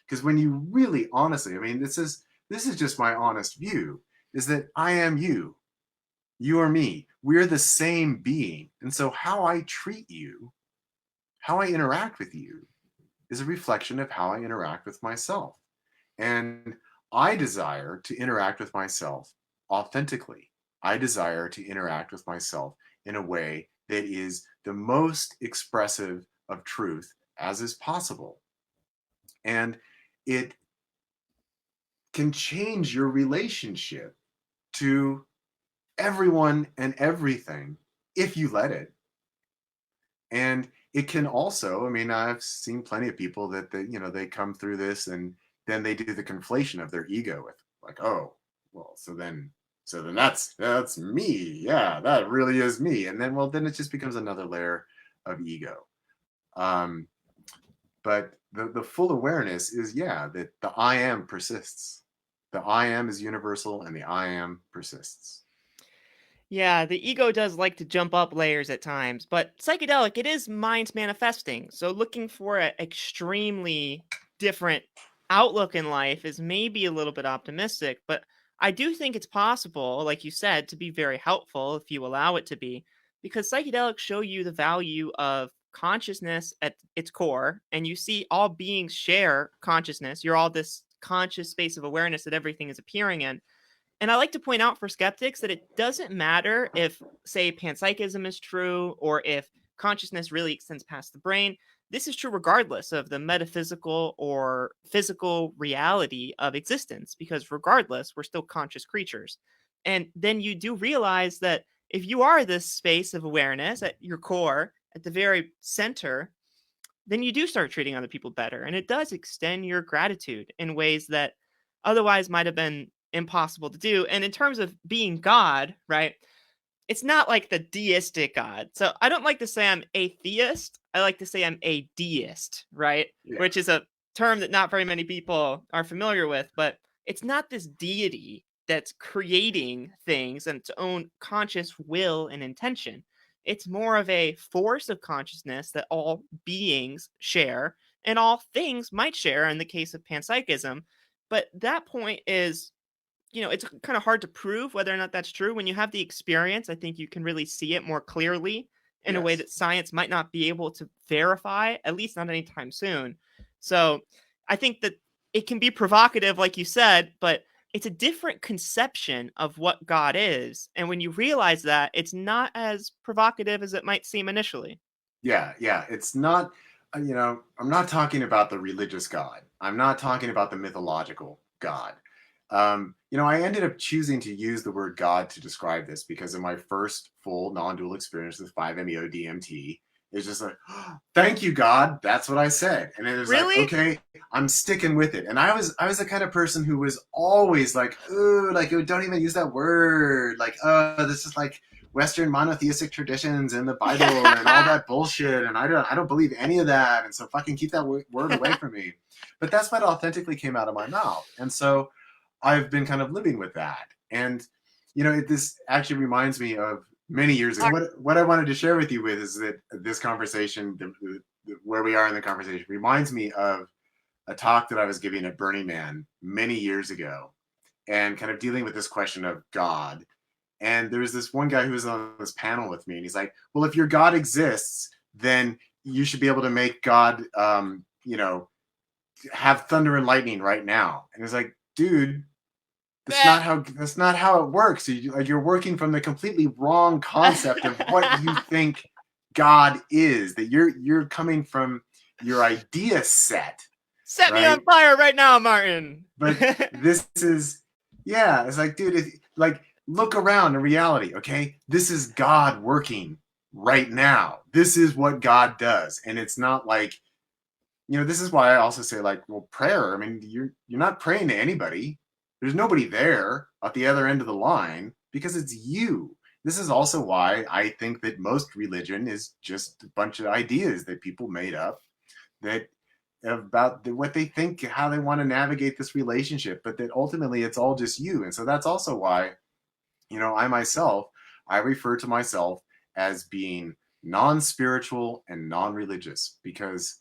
Because when you really honestly, I mean, this is just my honest view, is that I am you. You are me. We're the same being. And so how I treat you, how I interact with you, is a reflection of how I interact with myself. And I desire to interact with myself authentically. I desire to interact with myself in a way that is the most expressive of truth as is possible. And it can change your relationship to everyone and everything if you let it. And it can also, I mean, I've seen plenty of people that they come through this and then they do the conflation of their ego with like, oh, well, so then that's me. Yeah, that really is me. And then it just becomes another layer of ego. Um, but the full awareness is, yeah, that the I am persists. The I am is universal and the I am persists. Yeah, the ego does like to jump up layers at times, but psychedelic, it is mind manifesting. So looking for an extremely different outlook in life is maybe a little bit optimistic, but I do think it's possible, like you said, to be very helpful if you allow it to be, because psychedelics show you the value of consciousness at its core, and you see all beings share consciousness. You're all this conscious space of awareness that everything is appearing in. And I like to point out for skeptics that it doesn't matter if, say, panpsychism is true or if consciousness really extends past the brain. This is true regardless of the metaphysical or physical reality of existence, because regardless, we're still conscious creatures. And then you do realize that if you are this space of awareness at your core, at the very center, then you do start treating other people better. And it does extend your gratitude in ways that otherwise might have been impossible to do. And in terms of being God, right? It's not like the deistic God. So I don't like to say I'm atheist. I like to say I'm a deist, right? Yeah. Which is a term that not very many people are familiar with, but it's not this deity that's creating things and its own conscious will and intention. It's more of a force of consciousness that all beings share and all things might share in the case of panpsychism. But that point is, it's kind of hard to prove whether or not that's true. When you have the experience, I think you can really see it more clearly in a way Yes. that science might not be able to verify, at least not anytime soon. So I think that it can be provocative, like you said, but it's a different conception of what God is. And when you realize that, it's not as provocative as it might seem initially. Yeah, yeah. It's not, I'm not talking about the religious God. I'm not talking about the mythological God. I ended up choosing to use the word God to describe this because in my first full non-dual experience with 5-MeO DMT, it's just like, oh, thank you, God. That's what I said. And it was like, Really? okay, I'm sticking with it. And I was the kind of person who was always like, ooh, like, don't even use that word. Like, this is like Western monotheistic traditions and the Bible and all that bullshit. And I don't believe any of that. And so fucking keep that word away from me. But that's what authentically came out of my mouth. And so I've been kind of living with that. And, this actually reminds me of many years ago. What I wanted to share with you with is that this conversation, where we are in the conversation, reminds me of a talk that I was giving at Burning Man many years ago and kind of dealing with this question of God. And there was this one guy who was on this panel with me, and he's like, well, if your God exists, then you should be able to make God, have thunder and lightning right now. And it's like, dude, that's not how it works. You're working from the completely wrong concept of what you think God is. That you're coming from your idea set. Set me on fire right now, Martin. But this is, it's like, dude, like look around in reality. Okay, this is God working right now. This is what God does, and it's not like, this is why I also say, like, well, prayer. I mean, you're not praying to anybody. There's nobody there at the other end of the line because it's you. This is also why I think that most religion is just a bunch of ideas that people made up that about what they think, how they want to navigate this relationship, but that ultimately it's all just you. And so that's also why, I refer to myself as being non-spiritual and non-religious because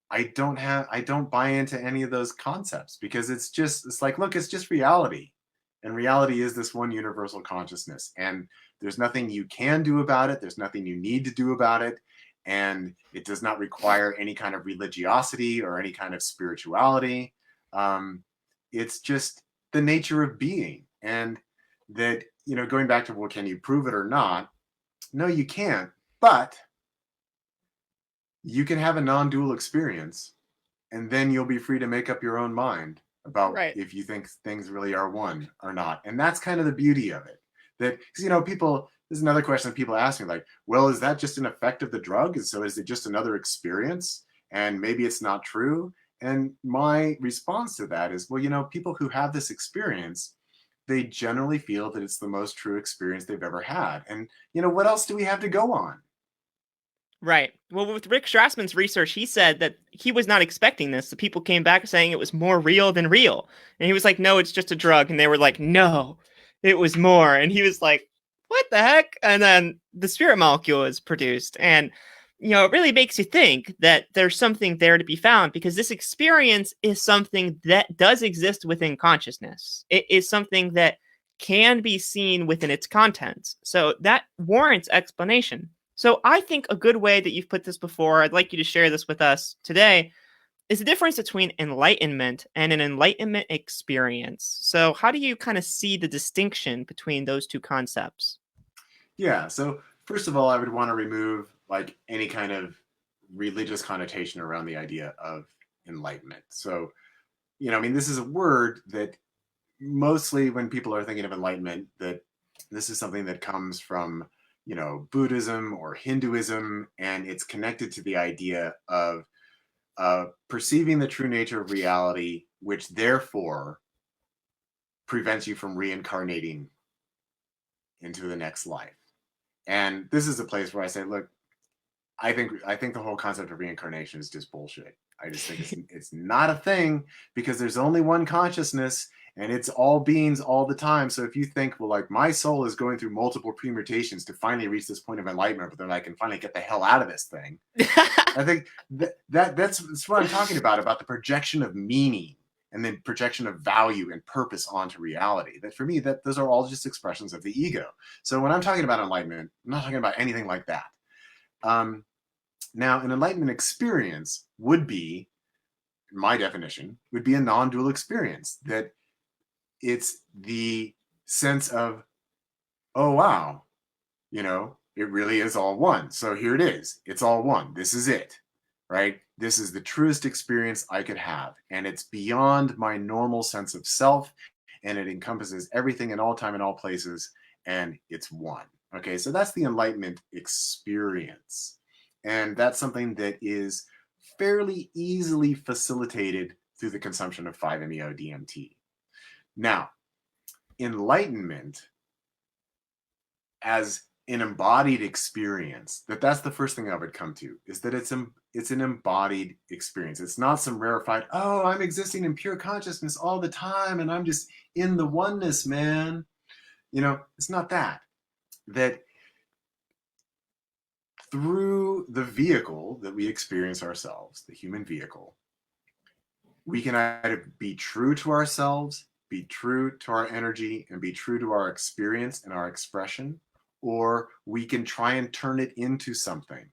I don't buy into any of those concepts because it's like, look, it's just reality. And reality is this one universal consciousness. And there's nothing you can do about it. There's nothing you need to do about it. And it does not require any kind of religiosity or any kind of spirituality. It's just the nature of being. And that, going back to, well, can you prove it or not? No, you can't. But you can have a non-dual experience and then you'll be free to make up your own mind about if you think things really are one or not. And that's kind of the beauty of it. That, people, this is another question that people ask me, like, well, is that just an effect of the drug? So is it just another experience? And maybe it's not true. And my response to that is, well, people who have this experience, they generally feel that it's the most true experience they've ever had. And, what else do we have to go on? Right. Well, with Rick Strassman's research, he said that he was not expecting this. The people came back saying it was more real than real. And he was like, no, it's just a drug. And they were like, no, it was more. And he was like, what the heck? And then the spirit molecule is produced. And, it really makes you think that there's something there to be found, because this experience is something that does exist within consciousness. It is something that can be seen within its contents. So that warrants explanation. So I think a good way that you've put this before, I'd like you to share this with us today, is the difference between enlightenment and an enlightenment experience. So how do you kind of see the distinction between those two concepts? Yeah. So first of all, I would want to remove like any kind of religious connotation around the idea of enlightenment. So, I mean, this is a word that mostly when people are thinking of enlightenment, that this is something that comes from, Buddhism or Hinduism, and it's connected to the idea of perceiving the true nature of reality, which therefore prevents you from reincarnating into the next life. And this is a place where I say, look, I think the whole concept of reincarnation is just bullshit. I just think it's not a thing, because there's only one consciousness and it's all beings all the time. So if you think, well, like my soul is going through multiple permutations to finally reach this point of enlightenment, but then I can finally get the hell out of this thing. I think that's what I'm talking about the projection of meaning and then projection of value and purpose onto reality. That for me, that those are all just expressions of the ego. So when I'm talking about enlightenment, I'm not talking about anything like that. Now, an enlightenment experience would be, my definition, would be a non-dual experience. That it's the sense of, oh, wow, it really is all one. So here it is. It's all one. This is it, right? This is the truest experience I could have. And it's beyond my normal sense of self. And it encompasses everything in all time and all places. And it's one. Okay, so that's the enlightenment experience. And that's something that is fairly easily facilitated through the consumption of 5-MeO-DMT. Now, enlightenment as an embodied experience, that's the first thing I would come to, is that it's an embodied experience. It's not some rarefied, oh, I'm existing in pure consciousness all the time and I'm just in the oneness, man. It's not that. That through the vehicle that we experience ourselves, the human vehicle, we can either be true to ourselves, be true to our energy, and be true to our experience and our expression, or we can try and turn it into something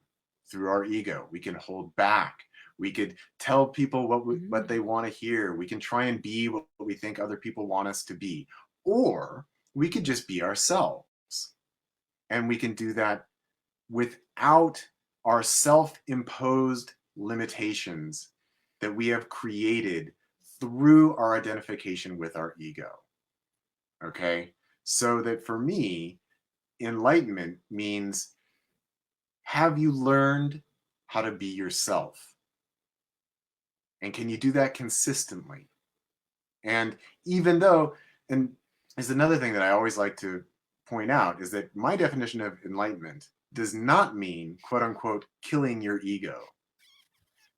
through our ego. We can hold back. We could tell people what they want to hear. We can try and be what we think other people want us to be. Or we could just be ourselves. And we can do that without our self-imposed limitations that we have created through our identification with our ego. Okay? So that for me, enlightenment means, have you learned how to be yourself? And can you do that consistently? And even though, and is another thing that I always like to point out, is that my definition of enlightenment does not mean, quote unquote, killing your ego.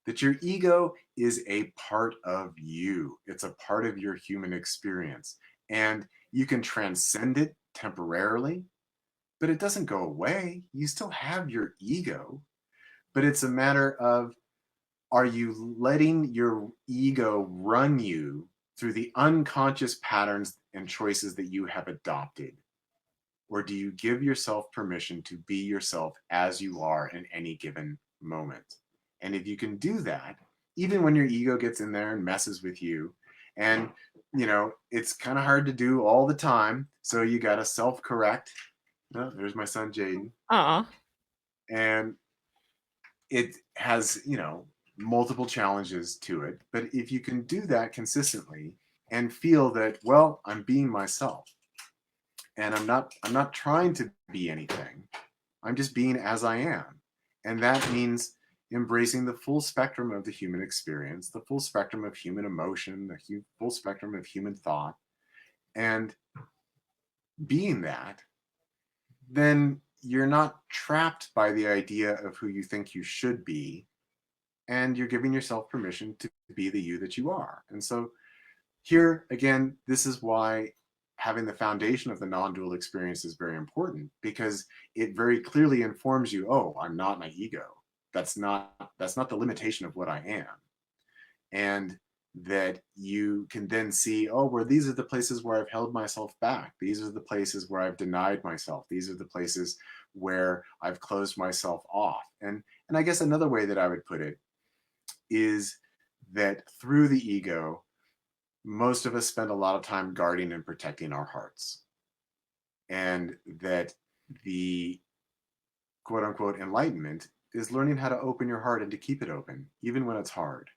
That your ego is a part of you. It's a part of your human experience. And you can transcend it temporarily, but it doesn't go away. You still have your ego. But it's a matter of, are you letting your ego run you through the unconscious patterns and choices that you have adopted? Or do you give yourself permission to be yourself as you are in any given moment? And if you can do that, even when your ego gets in there and messes with you, and it's kind of hard to do all the time, so you got to self-correct. Oh, there's my son Jaden. And it has multiple challenges to it, but if you can do that consistently and feel that, well, I'm being myself, and I'm not trying to be anything, I'm just being as I am. And that means embracing the full spectrum of the human experience, the full spectrum of human emotion, the full spectrum of human thought, and being that, then you're not trapped by the idea of who you think you should be, and you're giving yourself permission to be the you that you are. And so here again, this is why having the foundation of the non-dual experience is very important, because it very clearly informs you, oh, I'm not my ego. That's not the limitation of what I am. And that you can then see, oh, well, these are the places where I've held myself back. These are the places where I've denied myself. These are the places where I've closed myself off. And I guess another way that I would put it is that through the ego, most of us spend a lot of time guarding and protecting our hearts. And that the quote unquote enlightenment is learning how to open your heart and to keep it open, even when it's hard.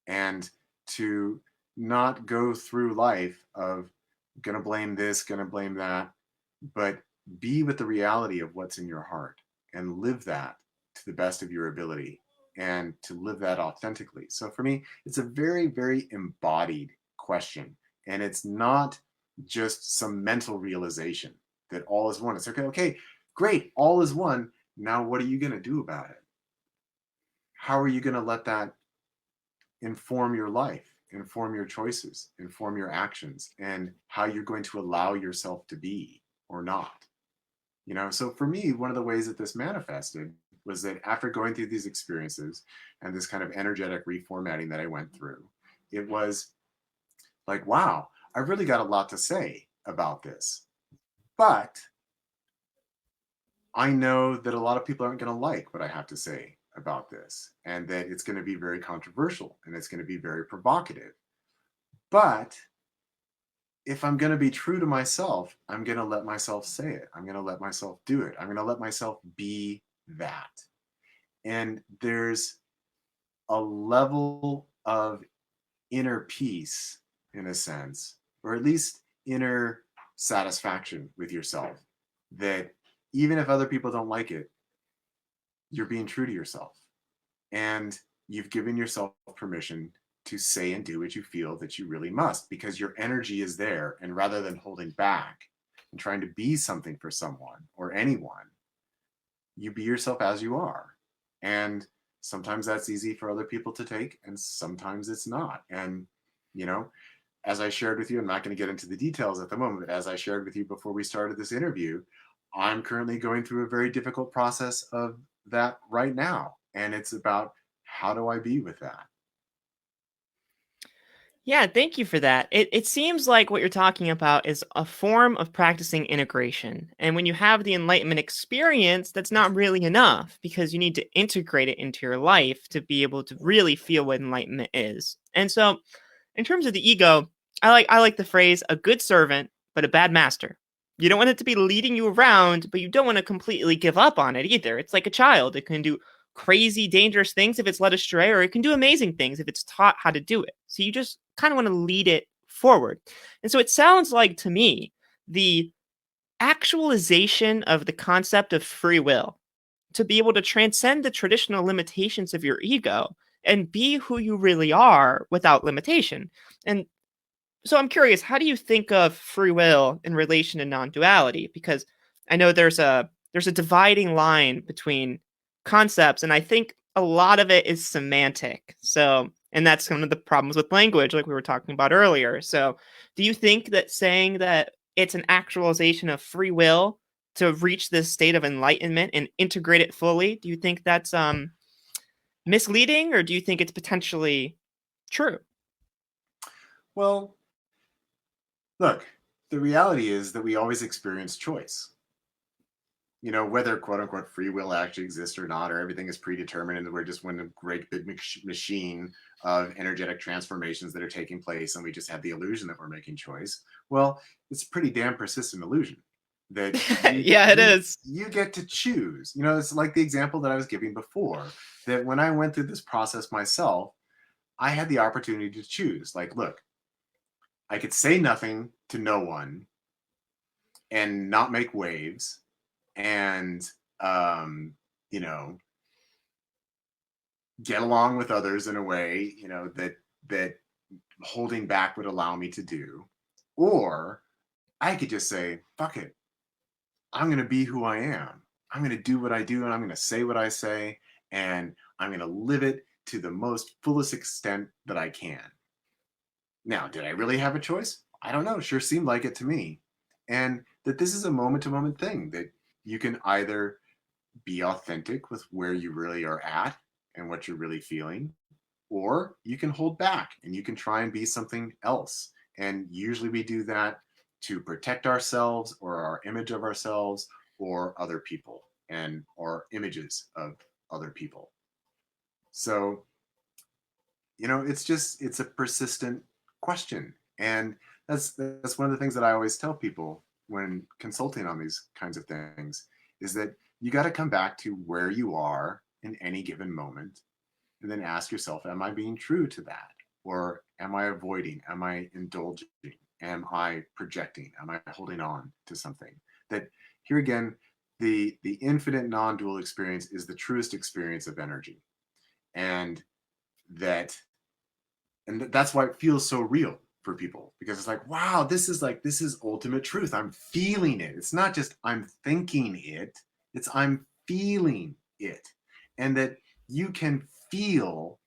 And to not go through life of gonna blame this, gonna blame that, but be with the reality of what's in your heart and live that to the best of your ability, and to live that authentically. So for me, it's a very, very embodied question. And it's not just some mental realization that all is one. It's okay, great, all is one. Now, what are you going to do about it? How are you going to let that inform your life, inform your choices, inform your actions, and how you're going to allow yourself to be or not? So for me, one of the ways that this manifested was that after going through these experiences and this kind of energetic reformatting that I went through, it was like, wow, I've really got a lot to say about this. But I know that a lot of people aren't going to like what I have to say about this, and that it's going to be very controversial and it's going to be very provocative. But if I'm going to be true to myself, I'm going to let myself say it. I'm going to let myself do it. I'm going to let myself be that. And there's a level of inner peace, in a sense, or at least inner satisfaction with yourself, that even if other people don't like it, you're being true to yourself. And you've given yourself permission to say and do what you feel that you really must, because your energy is there. And rather than holding back and trying to be something for someone or anyone, you be yourself as you are. And sometimes that's easy for other people to take, and sometimes it's not. And, as I shared with you, I'm not going to get into the details at the moment, but as I shared with you before we started this interview, I'm currently going through a very difficult process of that right now. And it's about, how do I be with that? Yeah, thank you for that. It seems like what you're talking about is a form of practicing integration. And when you have the enlightenment experience, that's not really enough, because you need to integrate it into your life to be able to really feel what enlightenment is. And so, in terms of the ego, I like the phrase a good servant, but a bad master. You don't want it to be leading you around, but you don't want to completely give up on it either. It's like a child. It can do crazy, dangerous things if it's led astray, or it can do amazing things if it's taught how to do it. So you just kind of want to lead it forward. And so it sounds like to me the actualization of the concept of free will, to be able to transcend the traditional limitations of your ego and be who you really are without limitation. And so I'm curious, how do you think of free will in relation to non-duality? Because I know there's a dividing line between concepts, and I think a lot of it is semantic. So, and that's one of the problems with language, like we were talking about earlier. So, do you think that saying that it's an actualization of free will to reach this state of enlightenment and integrate it fully, do you think that's misleading, or do you think it's potentially true? Well, look, the reality is that we always experience choice. Whether quote unquote free will actually exists or not, or everything is predetermined and we're just one great big machine of energetic transformations that are taking place, and we just have the illusion that we're making choice. Well, it's a pretty damn persistent illusion that Yeah, it is. you get to choose. It's like the example that I was giving before, that when I went through this process myself, I had the opportunity to choose. Like, look, I could say nothing to no one and not make waves, and you know get along with others in a way that holding back would allow me to do. Or I could just say, fuck it, I'm going to be who I am. I'm going to do what I do, and I'm going to say what I say, and I'm going to live it to the most fullest extent that I can. Now, did I really have a choice? I don't know, sure seemed like it to me. And that this is a moment to moment thing, that you can either be authentic with where you really are at and what you're really feeling, or you can hold back and you can try and be something else. And usually we do that to protect ourselves or our image of ourselves or other people and or images of other people. So, it's a persistent question. And that's one of the things that I always tell people when consulting on these kinds of things, is that you got to come back to where you are in any given moment and then ask yourself, am I being true to that? Or am I avoiding? Am I indulging? Am I projecting? Am I holding on to something? That here again, the infinite non-dual experience is the truest experience of energy. And that that's why it feels so real for people, because it's like, wow, this is ultimate truth. I'm feeling it. It's not just I'm thinking it, it's I'm feeling it. And that you can feel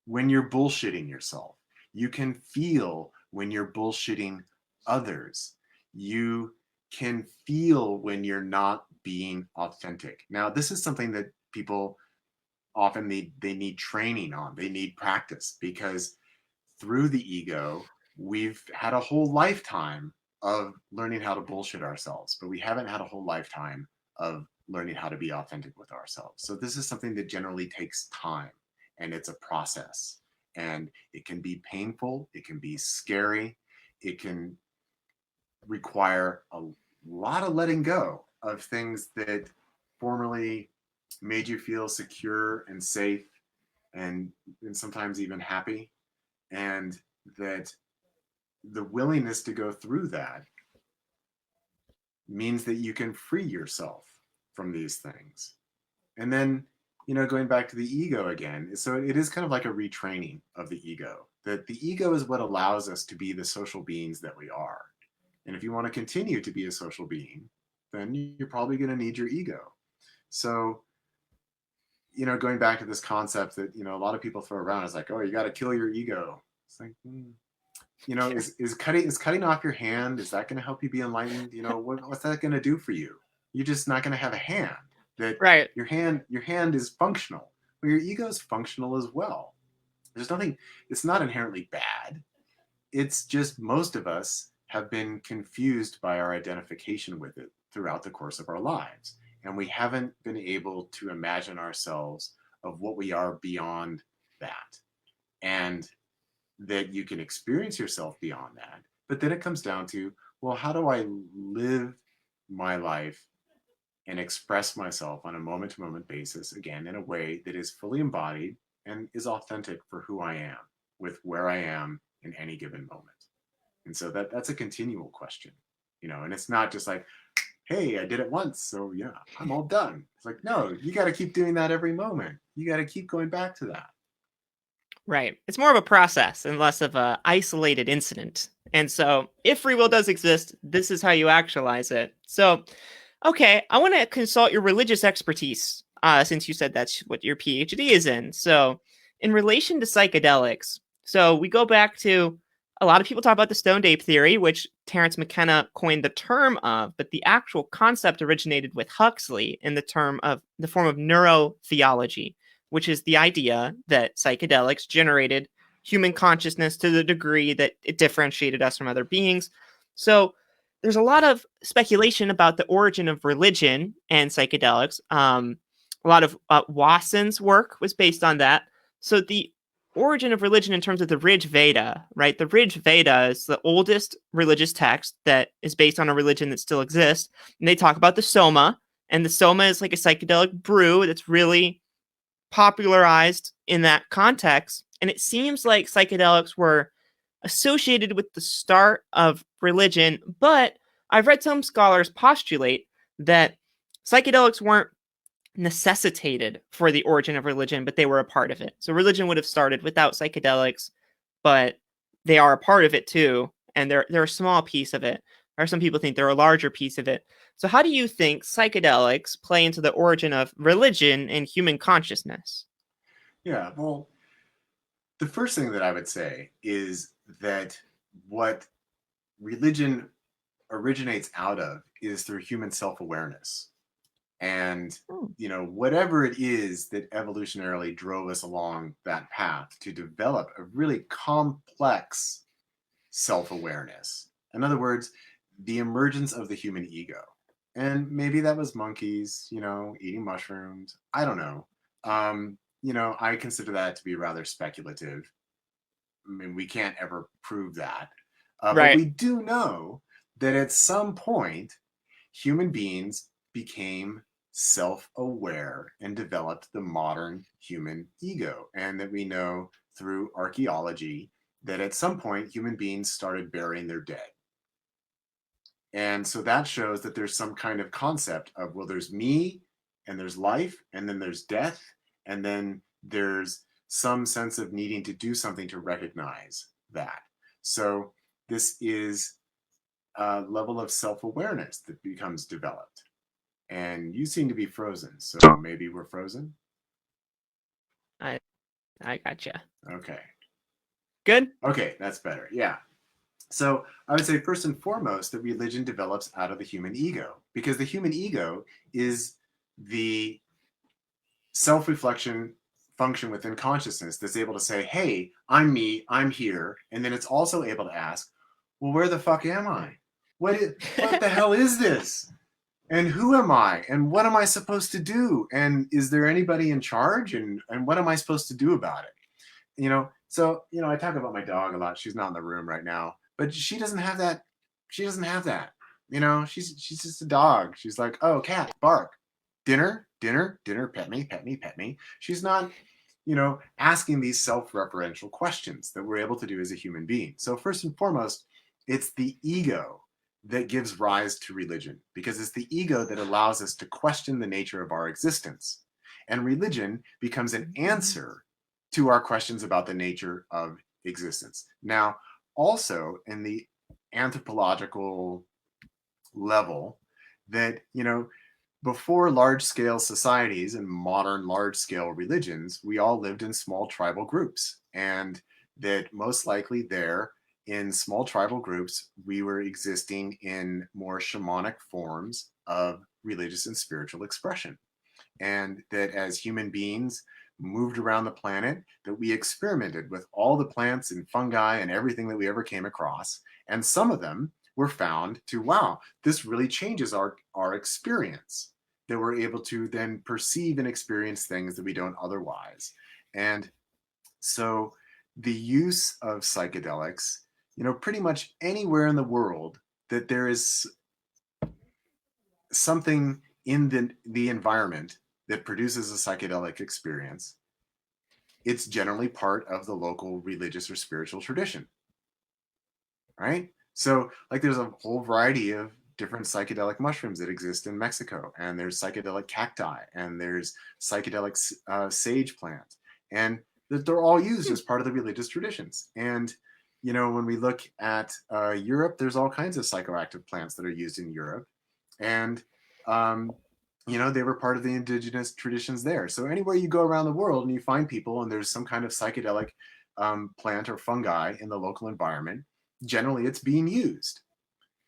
when you're bullshitting yourself. You can feel when you're bullshitting others. You can feel when you're not being authentic. Now, this is something that people often they need training on. They need practice, because through the ego, we've had a whole lifetime of learning how to bullshit ourselves, but we haven't had a whole lifetime of learning how to be authentic with ourselves. So this is something that generally takes time, and it's a process, and it can be painful, it can be scary, it can require a lot of letting go of things that formerly made you feel secure and safe, and sometimes even happy. And that the willingness to go through that means that you can free yourself from these things. And then, going back to the ego again, so it is kind of like a retraining of the ego, that the ego is what allows us to be the social beings that we are. And if you want to continue to be a social being, then you're probably going to need your ego. So, going back to this concept that, a lot of people throw around, is like, oh, you got to kill your ego. It's like, is cutting off your hand, is that going to help you be enlightened? What's that going to do for you? You're just not going to have a hand. That Right. your hand is functional. Well, your ego is functional as well. There's nothing. It's not inherently bad. It's just most of us have been confused by our identification with it throughout the course of our lives, and we haven't been able to imagine ourselves of what we are beyond that. And that you can experience yourself beyond that. But then it comes down to, well, how do I live my life and express myself on a moment to moment basis, again, in a way that is fully embodied and is authentic for who I am, with where I am in any given moment. And so that's a continual question, and it's not just like, hey, I did it once, so yeah, I'm all done. It's like, no, you got to keep doing that every moment. You got to keep going back to that. Right. It's more of a process and less of a isolated incident. And so, if free will does exist, this is how you actualize it. So, okay, I want to consult your religious expertise, since you said that's what your PhD is in. So, in relation to psychedelics, so we go back to a lot of people talk about the stoned ape theory, which Terence McKenna coined the term of, but the actual concept originated with Huxley in the form of neurotheology, which is the idea that psychedelics generated human consciousness to the degree that it differentiated us from other beings. So there's a lot of speculation about the origin of religion and psychedelics. A lot of Wasson's work was based on that. So the origin of religion in terms of the Rig Veda, right? The Rig Veda is the oldest religious text that is based on a religion that still exists. And they talk about the Soma, and the Soma is like a psychedelic brew that's really popularized in that context. And it seems like psychedelics were associated with the start of religion, but I've read some scholars postulate that psychedelics weren't necessitated for the origin of religion, but they were a part of it. So religion would have started without psychedelics, but they are a part of it too, and they're a small piece of it. Or some people think they're a larger piece of it. So how do you think psychedelics play into the origin of religion and human consciousness? Yeah, well, the first thing that I would say is that what religion originates out of is through human self-awareness. And, whatever it is that evolutionarily drove us along that path to develop a really complex self-awareness. In other words, the emergence of the human ego. And maybe that was monkeys, eating mushrooms. I don't know. I consider that to be rather speculative. I mean, we can't ever prove that. But we do know that at some point, human beings became self-aware and developed the modern human ego. And that we know through archaeology that at some point, human beings started burying their dead. And so that shows that there's some kind of concept of, well, there's me, and there's life, and then there's death, and then there's some sense of needing to do something to recognize that. So this is a level of self-awareness that becomes developed. And you seem to be frozen, so maybe we're frozen? I gotcha. Okay. Good? Okay, that's better. Yeah. So I would say first and foremost that religion develops out of the human ego, because the human ego is the self-reflection function within consciousness that's able to say, hey, I'm me, I'm here. And then it's also able to ask, well, where the fuck am I? What the hell is this? And who am I? And what am I supposed to do? And is there anybody in charge? And what am I supposed to do about it? So, I talk about my dog a lot. She's not in the room right now, but she doesn't have that. She doesn't have that. She's just a dog. She's like, oh, cat, bark, dinner, pet me, pet me, pet me. She's not, asking these self-referential questions that we're able to do as a human being. So first and foremost, it's the ego that gives rise to religion, because it's the ego that allows us to question the nature of our existence. And religion becomes an answer to our questions about the nature of existence. Now, also in the anthropological level, that, before large-scale societies and modern large-scale religions, we all lived in small tribal groups. And that most likely there, in small tribal groups, we were existing in more shamanic forms of religious and spiritual expression. And that as human beings moved around the planet, that we experimented with all the plants and fungi and everything that we ever came across. And some of them were found to, wow, this really changes our experience, that we're able to then perceive and experience things that we don't otherwise. And so the use of psychedelics, pretty much anywhere in the world that there is something in the environment that produces a psychedelic experience, it's generally part of the local religious or spiritual tradition, right? So like there's a whole variety of different psychedelic mushrooms that exist in Mexico, and there's psychedelic cacti, and there's psychedelic sage plants, and they're all used as part of the religious traditions. And when we look at Europe, there's all kinds of psychoactive plants that are used in Europe, and they were part of the indigenous traditions there. So anywhere you go around the world and you find people and there's some kind of psychedelic plant or fungi in the local environment, generally it's being used.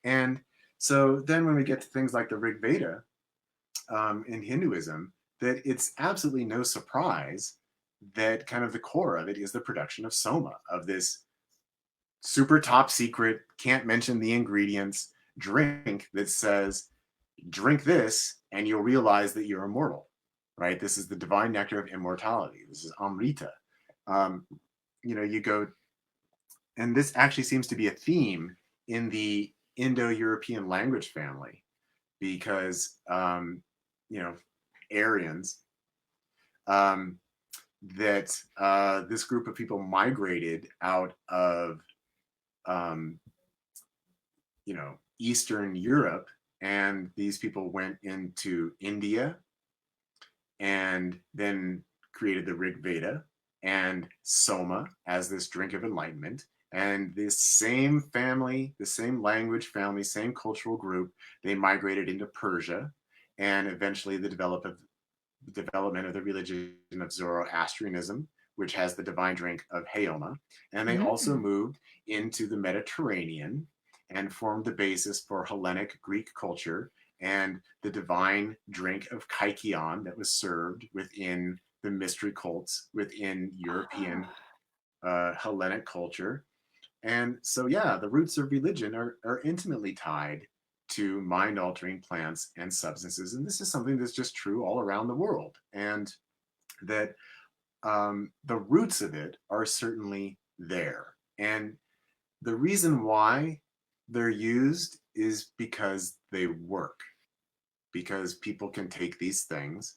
And so then when we get to things like the Rig Veda in Hinduism, that it's absolutely no surprise that kind of the core of it is the production of soma, of this super top secret, can't mention the ingredients drink that says, drink this and you'll realize that you're immortal, right? This is the divine nectar of immortality. This is Amrita. You go, and this actually seems to be a theme in the Indo-European language family, because, Aryans, that this group of people migrated out of, Eastern Europe, and these people went into India and then created the Rig Veda and Soma as this drink of enlightenment. And this same family, the same language family, same cultural group, they migrated into Persia, and eventually the development of the religion of Zoroastrianism, which has the divine drink of Haoma. And they also moved into the Mediterranean, and formed the basis for Hellenic Greek culture and the divine drink of kykeon that was served within the mystery cults within European Hellenic culture. And so, yeah, the roots of religion are intimately tied to mind altering plants and substances. And this is something that's just true all around the world. And that the roots of it are certainly there. And the reason why they're used is because they work, because people can take these things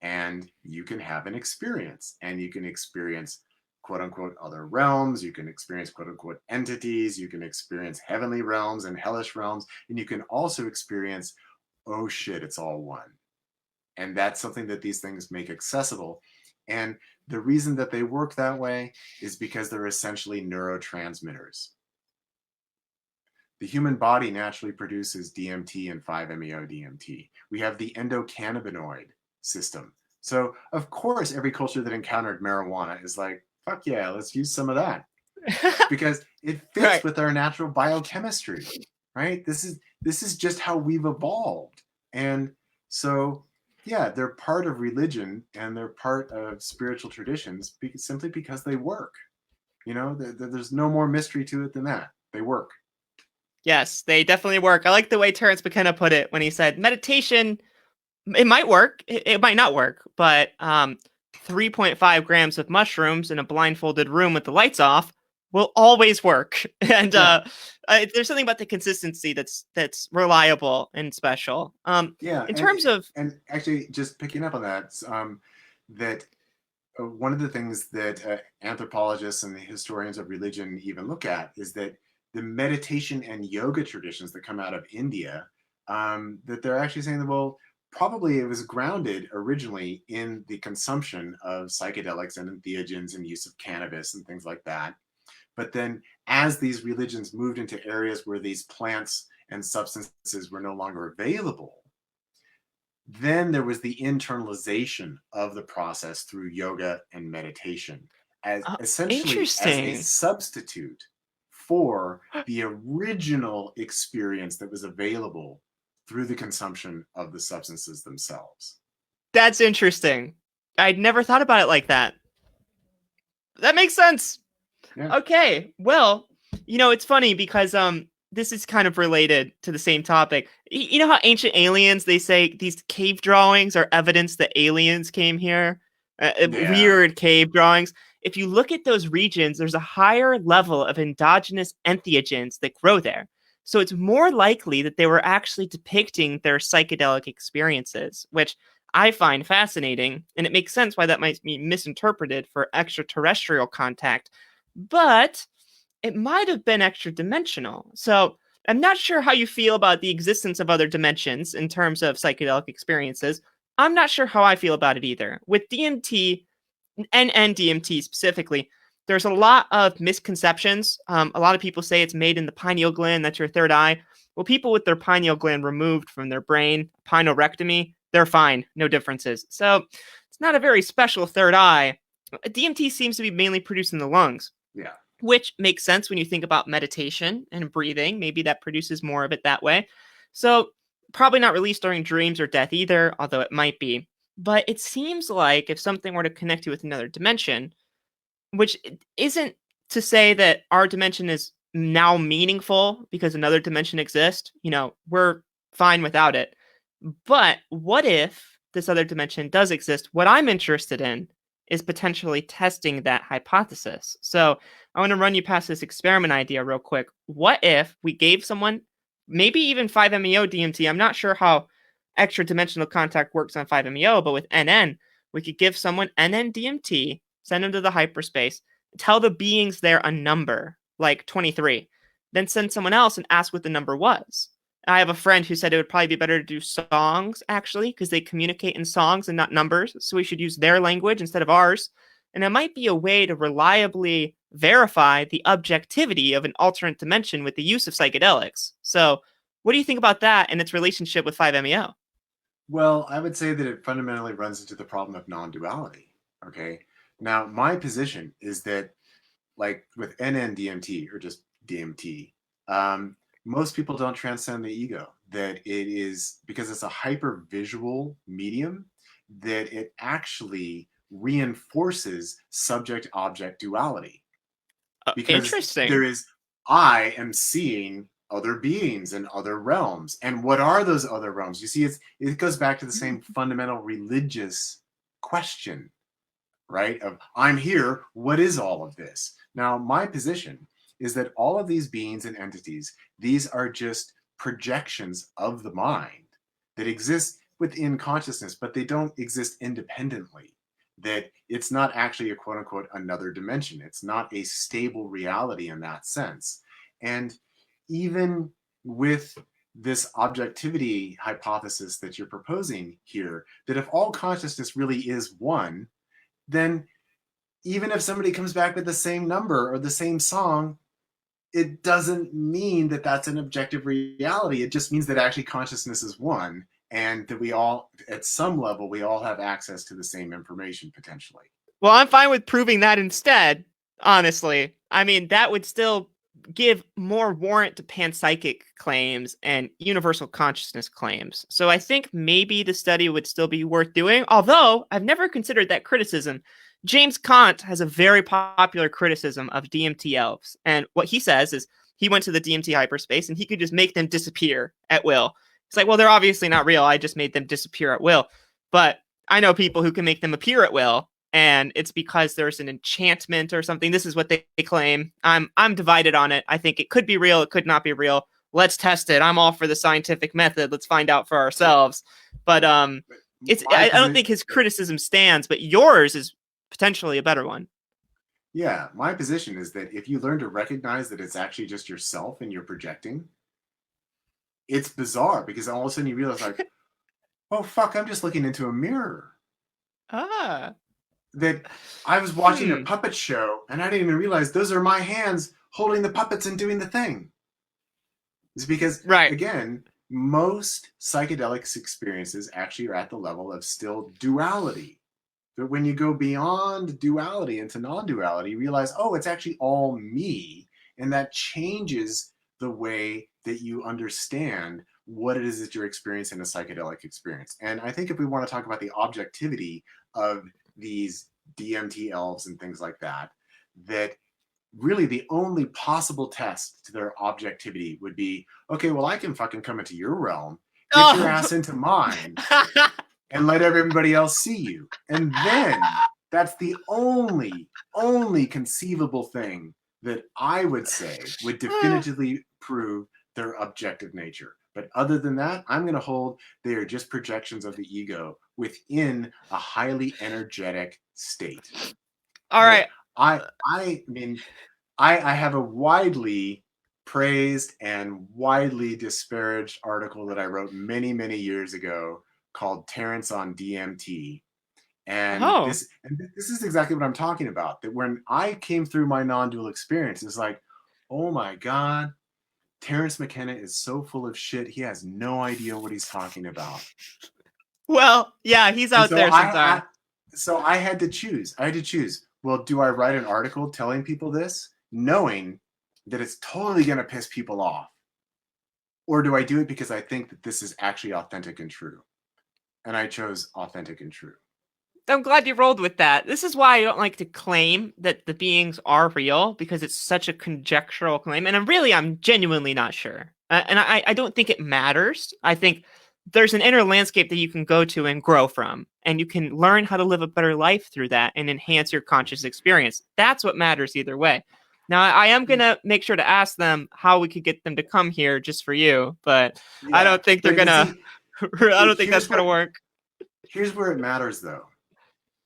and you can have an experience, and you can experience quote unquote other realms, you can experience quote unquote entities, you can experience heavenly realms and hellish realms, and you can also experience, oh shit, it's all one. And that's something that these things make accessible. And the reason that they work that way is because they're essentially neurotransmitters. The human body naturally produces DMT and 5-MeO-DMT. We have the endocannabinoid system. So, of course, every culture that encountered marijuana is like, fuck yeah, let's use some of that. Because it fits Right. with our natural biochemistry, right? This is just how we've evolved. And so, yeah, they're part of religion and they're part of spiritual traditions simply because they work. You know, there's no more mystery to it than that. They work. Yes, they definitely work. I like the way Terrence McKenna put it when he said meditation, it might work, it might not work, but 3.5 grams of mushrooms in a blindfolded room with the lights off will always work. And there's something about the consistency that's reliable and special. Yeah, In terms of and actually, just picking up on that, that one of the things that anthropologists and the historians of religion even look at is that the meditation and yoga traditions that come out of India, that they're actually saying that, well, probably it was grounded originally in the consumption of psychedelics and entheogens and use of cannabis and things like that. But then as these religions moved into areas where these plants and substances were no longer available, then there was the internalization of the process through yoga and meditation as essentially as a interesting. substitute for the original experience that was available through the consumption of the substances themselves. That's interesting. I'd never thought about it like that. That makes sense. Yeah. Okay, well, it's funny because this is kind of related to the same topic. You know how ancient aliens, they say these cave drawings are evidence that aliens came here? Yeah. Weird cave drawings. If you look at those regions, there's a higher level of endogenous entheogens that grow there. So it's more likely that they were actually depicting their psychedelic experiences, which I find fascinating, and it makes sense why that might be misinterpreted for extraterrestrial contact. But it might have been extra dimensional. So I'm not sure how you feel about the existence of other dimensions in terms of psychedelic experiences. I'm not sure how I feel about it either. With DMT and NDMT specifically, there's a lot of misconceptions. A lot of people say it's made in the pineal gland, that's your third eye. Well, people with their pineal gland removed from their brain, pinealectomy, they're fine, no differences. So it's not a very special third eye. DMT seems to be mainly produced in the lungs. Yeah. Which makes sense when you think about meditation and breathing. Maybe that produces more of it that way. So, probably not released during dreams or death either, although it might be. But it seems like if something were to connect you with another dimension, which isn't to say that our dimension is now meaningful because another dimension exists, we're fine without it. But what if this other dimension does exist? What I'm interested in is potentially testing that hypothesis. So I want to run you past this experiment idea real quick. What if we gave someone maybe even 5-MeO DMT? I'm not sure how extra dimensional contact works on 5-MeO, but with NN, we could give someone NN DMT, send them to the hyperspace, tell the beings there a number, like 23, then send someone else and ask what the number was. I have a friend who said it would probably be better to do songs, actually, because they communicate in songs and not numbers. So we should use their language instead of ours. And it might be a way to reliably verify the objectivity of an alternate dimension with the use of psychedelics. So what do you think about that and its relationship with 5-MeO? Well, I would say that it fundamentally runs into the problem of non-duality. Okay. Now, my position is that, like with NN-DMT or just DMT, most people don't transcend the ego, that it is because it's a hyper visual medium, that it actually reinforces subject object duality, because there Interesting. is, I am seeing other beings in other realms. And what are those other realms? You see, it goes back to the same fundamental religious question, right? Of, I'm here, what is all of this? Now, my position is that all of these beings and entities, these are just projections of the mind that exist within consciousness, but they don't exist independently. That it's not actually a quote unquote another dimension. It's not a stable reality in that sense. And even with this objectivity hypothesis that you're proposing here, that if all consciousness really is one, then even if somebody comes back with the same number or the same song, it doesn't mean that that's an objective reality. It just means that actually consciousness is one, and that we all, at some level, we all have access to the same information potentially. Well, I'm fine with proving that instead, honestly. I mean, that would still give more warrant to panpsychic claims and universal consciousness claims. So I think maybe the study would still be worth doing, although I've never considered that criticism. James Kant has a very popular criticism of DMT elves. And what he says is he went to the DMT hyperspace and he could just make them disappear at will. It's like, well, they're obviously not real. I just made them disappear at will. But I know people who can make them appear at will, and it's because there's an enchantment or something. This is what they claim. I'm divided on it. I think it could be real, it could not be real. Let's test it. I'm all for the scientific method. Let's find out for ourselves. But I don't think his criticism stands, but yours is potentially a better one. Yeah, my position is that if you learn to recognize that it's actually just yourself and you're projecting, it's bizarre, because all of a sudden you realize, like, oh fuck, I'm just looking into a mirror. That I was watching a puppet show and I didn't even realize those are my hands holding the puppets and doing the thing. It's because, right, again, most psychedelic experiences actually are at the level of still duality. But when you go beyond duality into non-duality, you realize, oh, it's actually all me. And that changes the way that you understand what it is that you're experiencing a psychedelic experience. And I think if we want to talk about the objectivity of these DMT elves and things like that, that really the only possible test to their objectivity would be, okay, well, I can fucking come into your realm, get your ass into mine, and let everybody else see you. And then that's the only conceivable thing that I would say would definitively prove their objective nature. But other than that, I'm going to hold they are just projections of the ego within a highly energetic state. All right. I mean, I have a widely praised and widely disparaged article that I wrote many, many years ago called Terrence on DMT. And this is exactly what I'm talking about. That when I came through my non-dual experience, it's like, oh my God, Terrence McKenna is so full of shit. He has no idea what he's talking about. Well, yeah, he's out there sometimes. So I had to choose. Well, do I write an article telling people this, knowing that it's totally going to piss people off? Or do I do it because I think that this is actually authentic and true? And I chose authentic and true. I'm glad you rolled with that. This is why I don't like to claim that the beings are real, because it's such a conjectural claim. And I'm genuinely not sure. And I don't think it matters. I think there's an inner landscape that you can go to and grow from. And you can learn how to live a better life through that and enhance your conscious experience. That's what matters either way. Now, I am going to make sure to ask them how we could get them to come here just for you. But yeah, I don't think they're going to... I don't think that's going to work. Here's where it matters, though,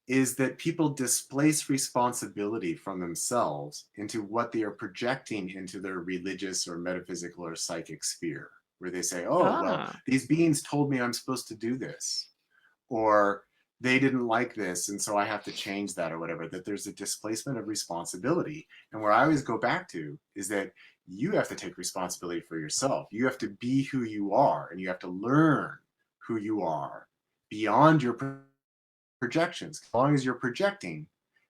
is that people displace responsibility from themselves into what they are projecting into their religious or metaphysical or psychic sphere, where they say, oh, well, these beings told me I'm supposed to do this, or they didn't like this, and so I have to change that, or whatever, that there's a displacement of responsibility. And where I always go back to is that you have to take responsibility for yourself. You have to be who you are, and you have to learn who you are beyond your projections. As long as you're projecting,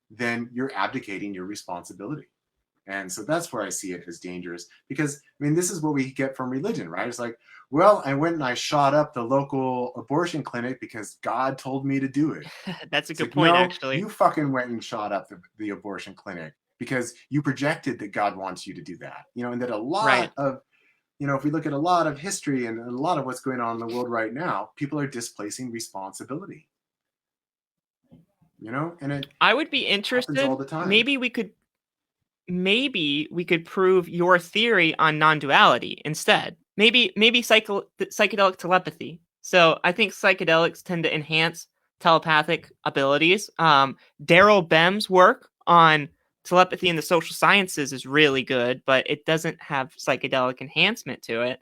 then you're abdicating your responsibility. And so that's where I see it as dangerous, because I mean, this is what we get from religion, right? It's like, well, I went and I shot up the local abortion clinic because God told me to do it. That's a It's good like, point, no, actually. you fucking went and shot up the abortion clinic because you projected that God wants you to do that. And that a Right. lot of, if we look at a lot of history and a lot of what's going on in the world right now, people are displacing responsibility, and it I would be happens all interested. the time. Maybe we could prove your theory on non-duality instead. Maybe psychedelic telepathy. So I think psychedelics tend to enhance telepathic abilities. Daryl Bem's work on telepathy in the social sciences is really good, but it doesn't have psychedelic enhancement to it.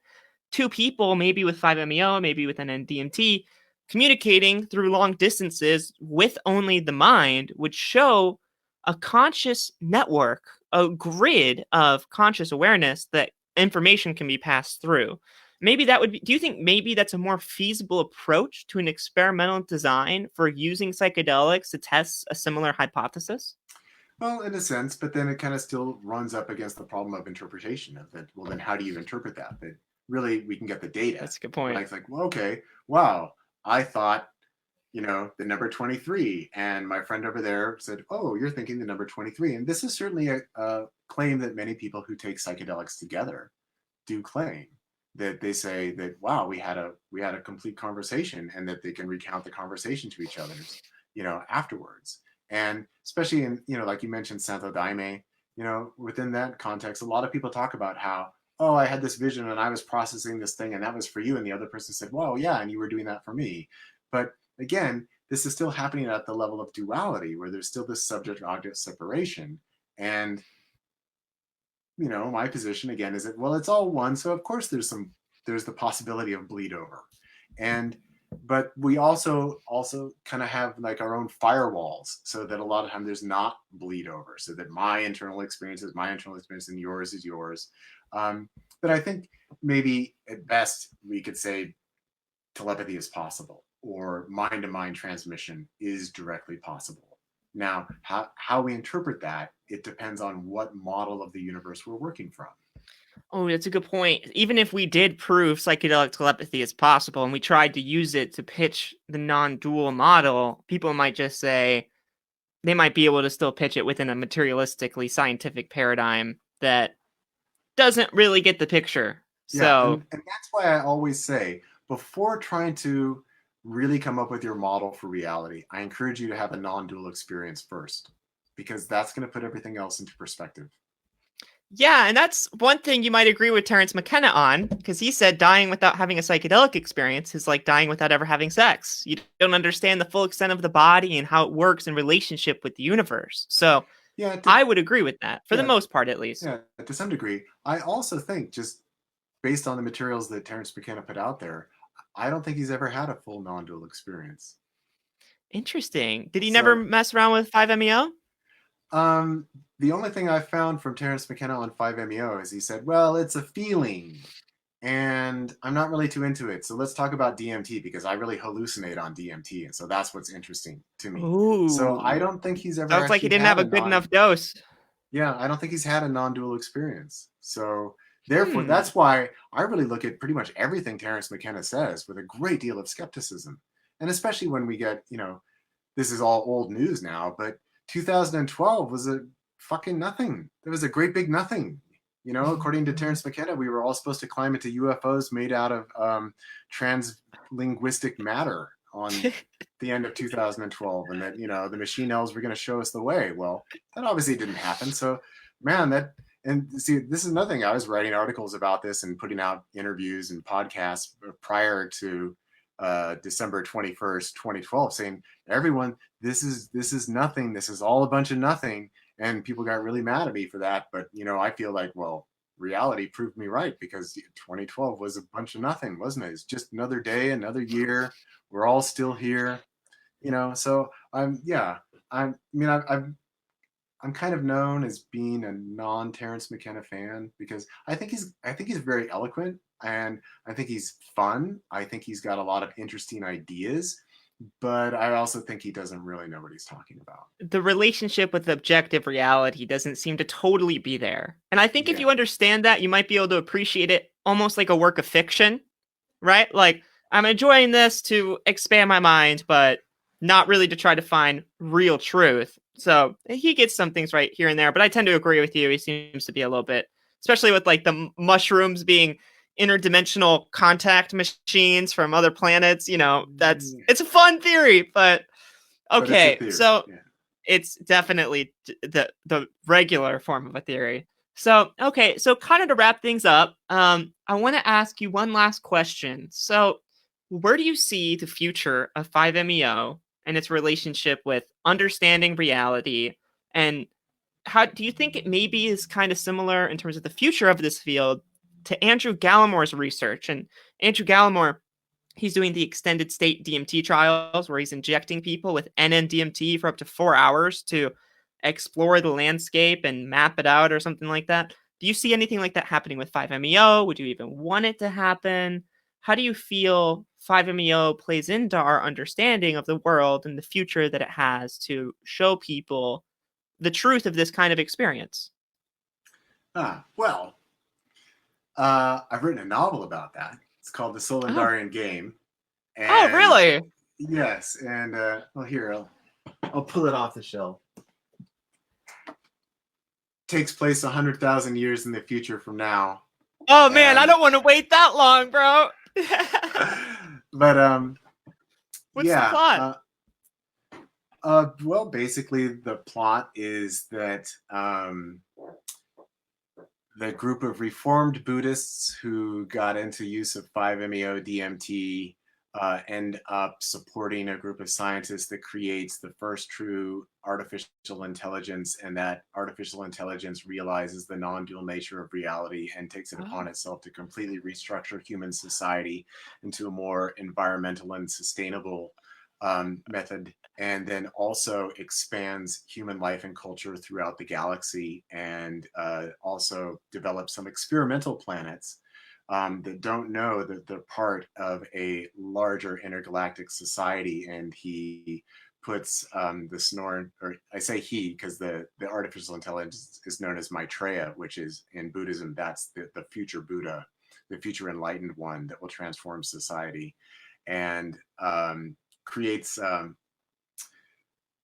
Two people, maybe with 5-MeO, maybe with an NDMT, communicating through long distances with only the mind would show a conscious network, a grid of conscious awareness that information can be passed through. Maybe that would be, do you think maybe that's a more feasible approach to an experimental design for using psychedelics to test a similar hypothesis? Well, in a sense, but then it kind of still runs up against the problem of interpretation of that. Well, then how do you interpret that? That really we can get the data, That's a good point. right? It's like, well, okay, wow, I thought, the number 23. And my friend over there said, oh, you're thinking the number 23. And this is certainly a claim that many people who take psychedelics together do claim, that they say that, wow, we had a complete conversation, and that they can recount the conversation to each other's, afterwards. And especially in, like you mentioned, Santo Daime, within that context, a lot of people talk about how, oh, I had this vision and I was processing this thing and that was for you. And the other person said, well, yeah, and you were doing that for me. But again, this is still happening at the level of duality, where there's still this subject object separation. And my position again is that, well, it's all one, so of course there's the possibility of bleed over. And but we also kind of have like our own firewalls, so that a lot of time there's not bleed over, so that my internal experience is my internal experience and yours is yours. But I think maybe at best we could say telepathy is possible, or mind to mind transmission is directly possible. Now, how we interpret that, it depends on what model of the universe we're working from. Oh, that's a good point. Even if we did prove psychedelic telepathy is possible and we tried to use it to pitch the non-dual model, people might just say they might be able to still pitch it within a materialistically scientific paradigm that doesn't really get the picture. Yeah, So, and that's why I always say, before trying to really come up with your model for reality, I encourage you to have a non-dual experience first, because that's going to put everything else into perspective. yeah, and that's one thing you might agree with Terence McKenna on, because he said dying without having a psychedelic experience is like dying without ever having sex. You don't understand the full extent of the body and how it works in relationship with the universe. So, Yeah, I would agree with that, for the yeah, most part at least. yeah, to some degree. I also think, just based on the materials that Terence McKenna put out there, I don't think he's ever had a full non-dual experience. Interesting. Did he never So, mess around with 5-MeO? um, the only thing I found from Terence McKenna on 5-MeO is he said, well, it's a feeling, and I'm not really too into it. So let's talk about DMT, because I really hallucinate on DMT, and so that's what's interesting to me. So I Ooh. don't think he's ever Sounds like he actually didn't had have a a good non enough dose. yeah, I don't think he's had a non-dual experience. So therefore, Hmm. that's why I really look at pretty much everything Terence McKenna says with a great deal of skepticism. And especially when we get, this is all old news now, but 2012 was a fucking nothing. There was a great big nothing. According to Terence McKenna, we were all supposed to climb into UFOs made out of translinguistic matter on the end of 2012, and that the machine elves were going to show us the way. Well, that obviously didn't happen. So, man, and see, this is nothing. I was writing articles about this and putting out interviews and podcasts prior to December 21st, 2012, saying, everyone, this is nothing. This is all a bunch of nothing. And people got really mad at me for that. But, I feel like, well, reality proved me right, because 2012 was a bunch of nothing, wasn't it? It's just another day, another year. We're all still here, so I'm kind of known as being a non-Terence McKenna fan, because I think he's very eloquent, and I think he's fun. I think he's got a lot of interesting ideas, but I also think he doesn't really know what he's talking about. The relationship with objective reality doesn't seem to totally be there. And I think if Yeah. you understand that, you might be able to appreciate it almost like a work of fiction, right? Like, I'm enjoying this to expand my mind, but not really to try to find real truth. So he gets some things right here and there, but I tend to agree with you. He seems to be a little bit, especially with like the mushrooms being interdimensional contact machines from other planets. It's a fun theory, but But it's a okay. theory. So Yeah. it's definitely the regular form of a theory. So, okay, so kind of to wrap things up, I want to ask you one last question. So, where do you see the future of 5-MeO and its relationship with understanding reality? And how do you think it maybe is kind of similar in terms of the future of this field to Andrew Gallimore's research? And Andrew Gallimore, he's doing the extended state DMT trials where he's injecting people with NN-DMT for up to 4 hours to explore the landscape and map it out or something like that. Do you see anything like that happening with 5-MeO? Would you even want it to happen? How do you feel 5-MeO plays into our understanding of the world and the future that it has to show people the truth of this kind of experience? Well, I've written a novel about that. It's called The Oh, Solendarian Game. oh, And really? yes, and well, here, I'll pull it off the shelf. Takes place 100,000 years in the future from now. Oh man, I And don't want to wait that long, bro. but What's the yeah, plot? well, basically the plot is that the group of reformed Buddhists who got into use of 5-MeO DMT end up supporting a group of scientists that creates the first true artificial intelligence, and that artificial intelligence realizes the non-dual nature of reality and takes it upon Oh. itself to completely restructure human society into a more environmental and sustainable method, and then also expands human life and culture throughout the galaxy, and also develops some experimental planets that don't know that they're part of a larger intergalactic society. And he puts the Sonoran, or I say he because the artificial intelligence is known as Maitreya, which is in Buddhism, that's the future Buddha, the future enlightened one that will transform society, and creates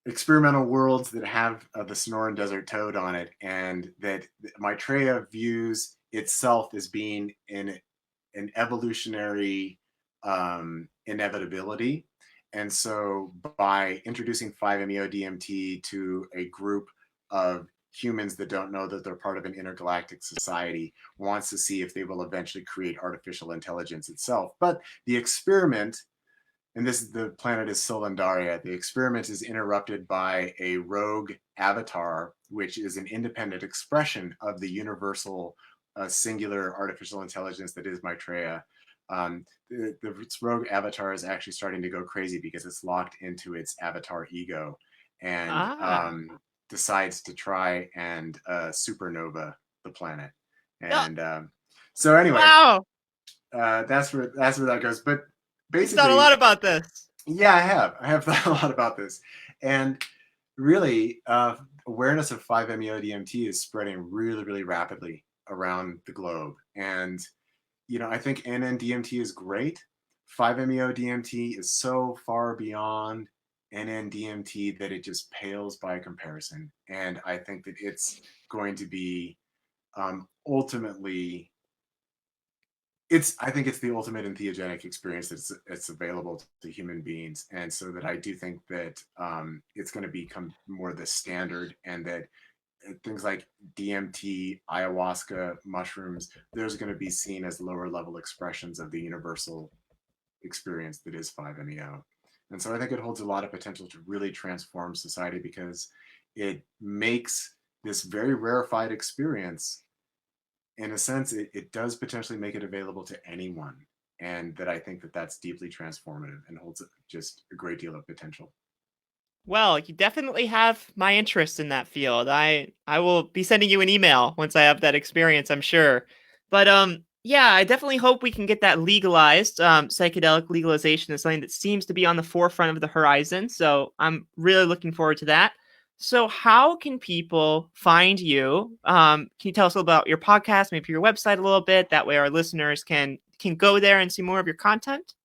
experimental worlds that have the Sonoran Desert Toad on it, and that Maitreya views itself as being in an evolutionary inevitability. And so by introducing 5-MeO DMT to a group of humans that don't know that they're part of an intergalactic society, wants to see if they will eventually create artificial intelligence itself. But the experiment, and the planet is Solendaria. The experiment is interrupted by a rogue avatar, which is an independent expression of the universal singular artificial intelligence that is Maitreya. Its rogue avatar is actually starting to go crazy because it's locked into its avatar ego, and Ah. decides to try and supernova the planet. Yeah. And so anyway, Wow. that's where that goes. But You've thought a lot basically, about this. yeah, I have thought a lot about this, and really, awareness of 5-MeO DMT is spreading really, really rapidly around the globe. And I think NN-DMT is great. 5-MeO DMT is so far beyond NN-DMT that it just pales by comparison. And I think that it's going to be ultimately I think it's the ultimate entheogenic experience that's available to human beings. And so that I do think that it's going to become more the standard, and that things like DMT, ayahuasca, mushrooms, those are going to be seen as lower level expressions of the universal experience that is 5-MeO. And so I think it holds a lot of potential to really transform society, because it makes this very rarefied experience, in a sense, it does potentially make it available to anyone. And that I think that that's deeply transformative and holds just a great deal of potential. Well, you definitely have my interest in that field. I will be sending you an email once I have that experience, I'm sure. But Yeah, I definitely hope we can get that legalized. Psychedelic legalization is something that seems to be on the forefront of the horizon. So I'm really looking forward to that. So, how can people find you? Can you tell us a little about your podcast, maybe your website a little bit? That way, our listeners can go there and see more of your content.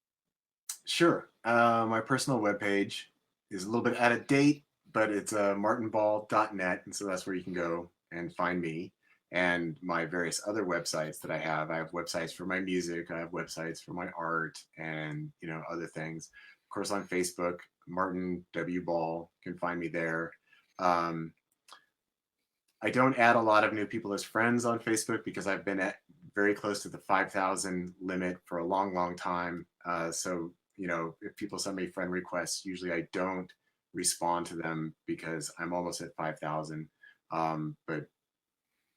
Sure. My personal webpage is a little bit out of date, but it's martinball.net. And so that's where you can go and find me and my various other websites that I have. I have websites for my music, I have websites for my art and, other things. Of course, on Facebook, Martin W. Ball, can find me there. Um, I don't add a lot of new people as friends on Facebook because I've been at very close to the 5,000 limit for a long, long time. So, if people send me friend requests, usually I don't respond to them because I'm almost at 5,000. But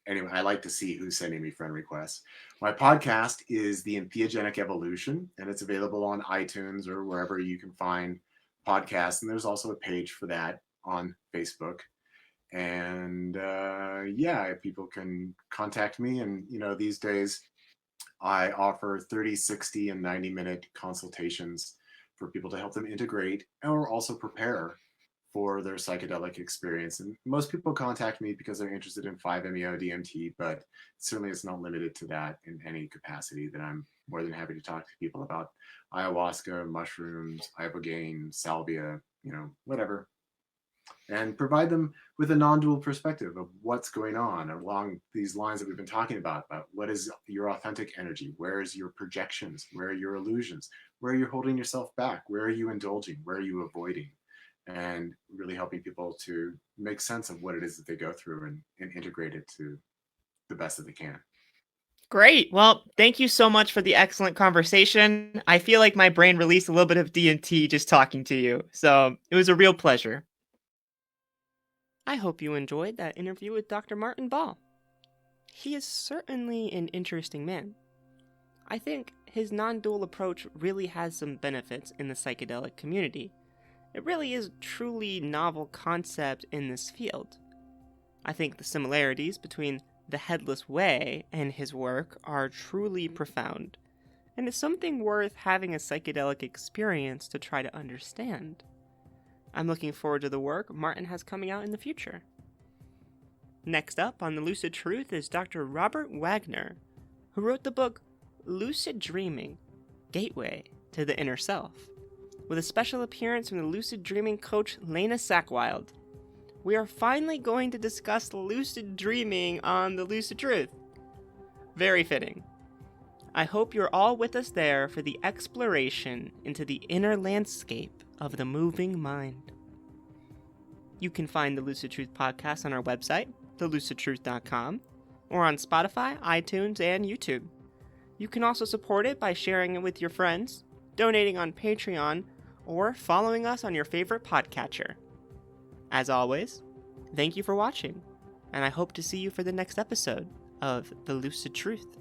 anyway, I like to see who's sending me friend requests. My podcast is the Entheogenic Evolution, and it's available on iTunes or wherever you can find podcasts. And there's also a page for that on Facebook. And people can contact me. And, these days I offer 30, 60, and 90-minute consultations for people to help them integrate or also prepare for their psychedelic experience. And most people contact me because they're interested in 5-MeO DMT, but certainly it's not limited to that in any capacity. That I'm more than happy to talk to people about ayahuasca, mushrooms, ibogaine, salvia, whatever, and provide them with a non-dual perspective of what's going on along these lines that we've been talking about what is your authentic energy, where is your projections, where are your illusions, where are you holding yourself back, where are you indulging, where are you avoiding, and really helping people to make sense of what it is that they go through and integrate it to the best that they can. Great. Well, thank you so much for the excellent conversation. I feel like my brain released a little bit of DMT just talking to you. So it was a real pleasure. I hope you enjoyed that interview with Dr. Martin Ball. He is certainly an interesting man. I think his non-dual approach really has some benefits in the psychedelic community. It really is a truly novel concept in this field. I think the similarities between the Headless Way and his work are truly profound, and it's something worth having a psychedelic experience to try to understand. I'm looking forward to the work Martin has coming out in the future. Next up on The Lucid Truth is Dr. Robert Wagner, who wrote the book Lucid Dreaming, Gateway to the Inner Self, with a special appearance from the lucid dreaming coach Lena Sackwild. We are finally going to discuss lucid dreaming on The Lucid Truth. Very fitting. I hope you're all with us there for the exploration into the inner landscape of the moving mind. You can find the Lucid Truth podcast on our website, thelucidtruth.com, or on Spotify, iTunes, and YouTube. You can also support it by sharing it with your friends, donating on Patreon, or following us on your favorite podcatcher. As always, thank you for watching, and I hope to see you for the next episode of The Lucid Truth.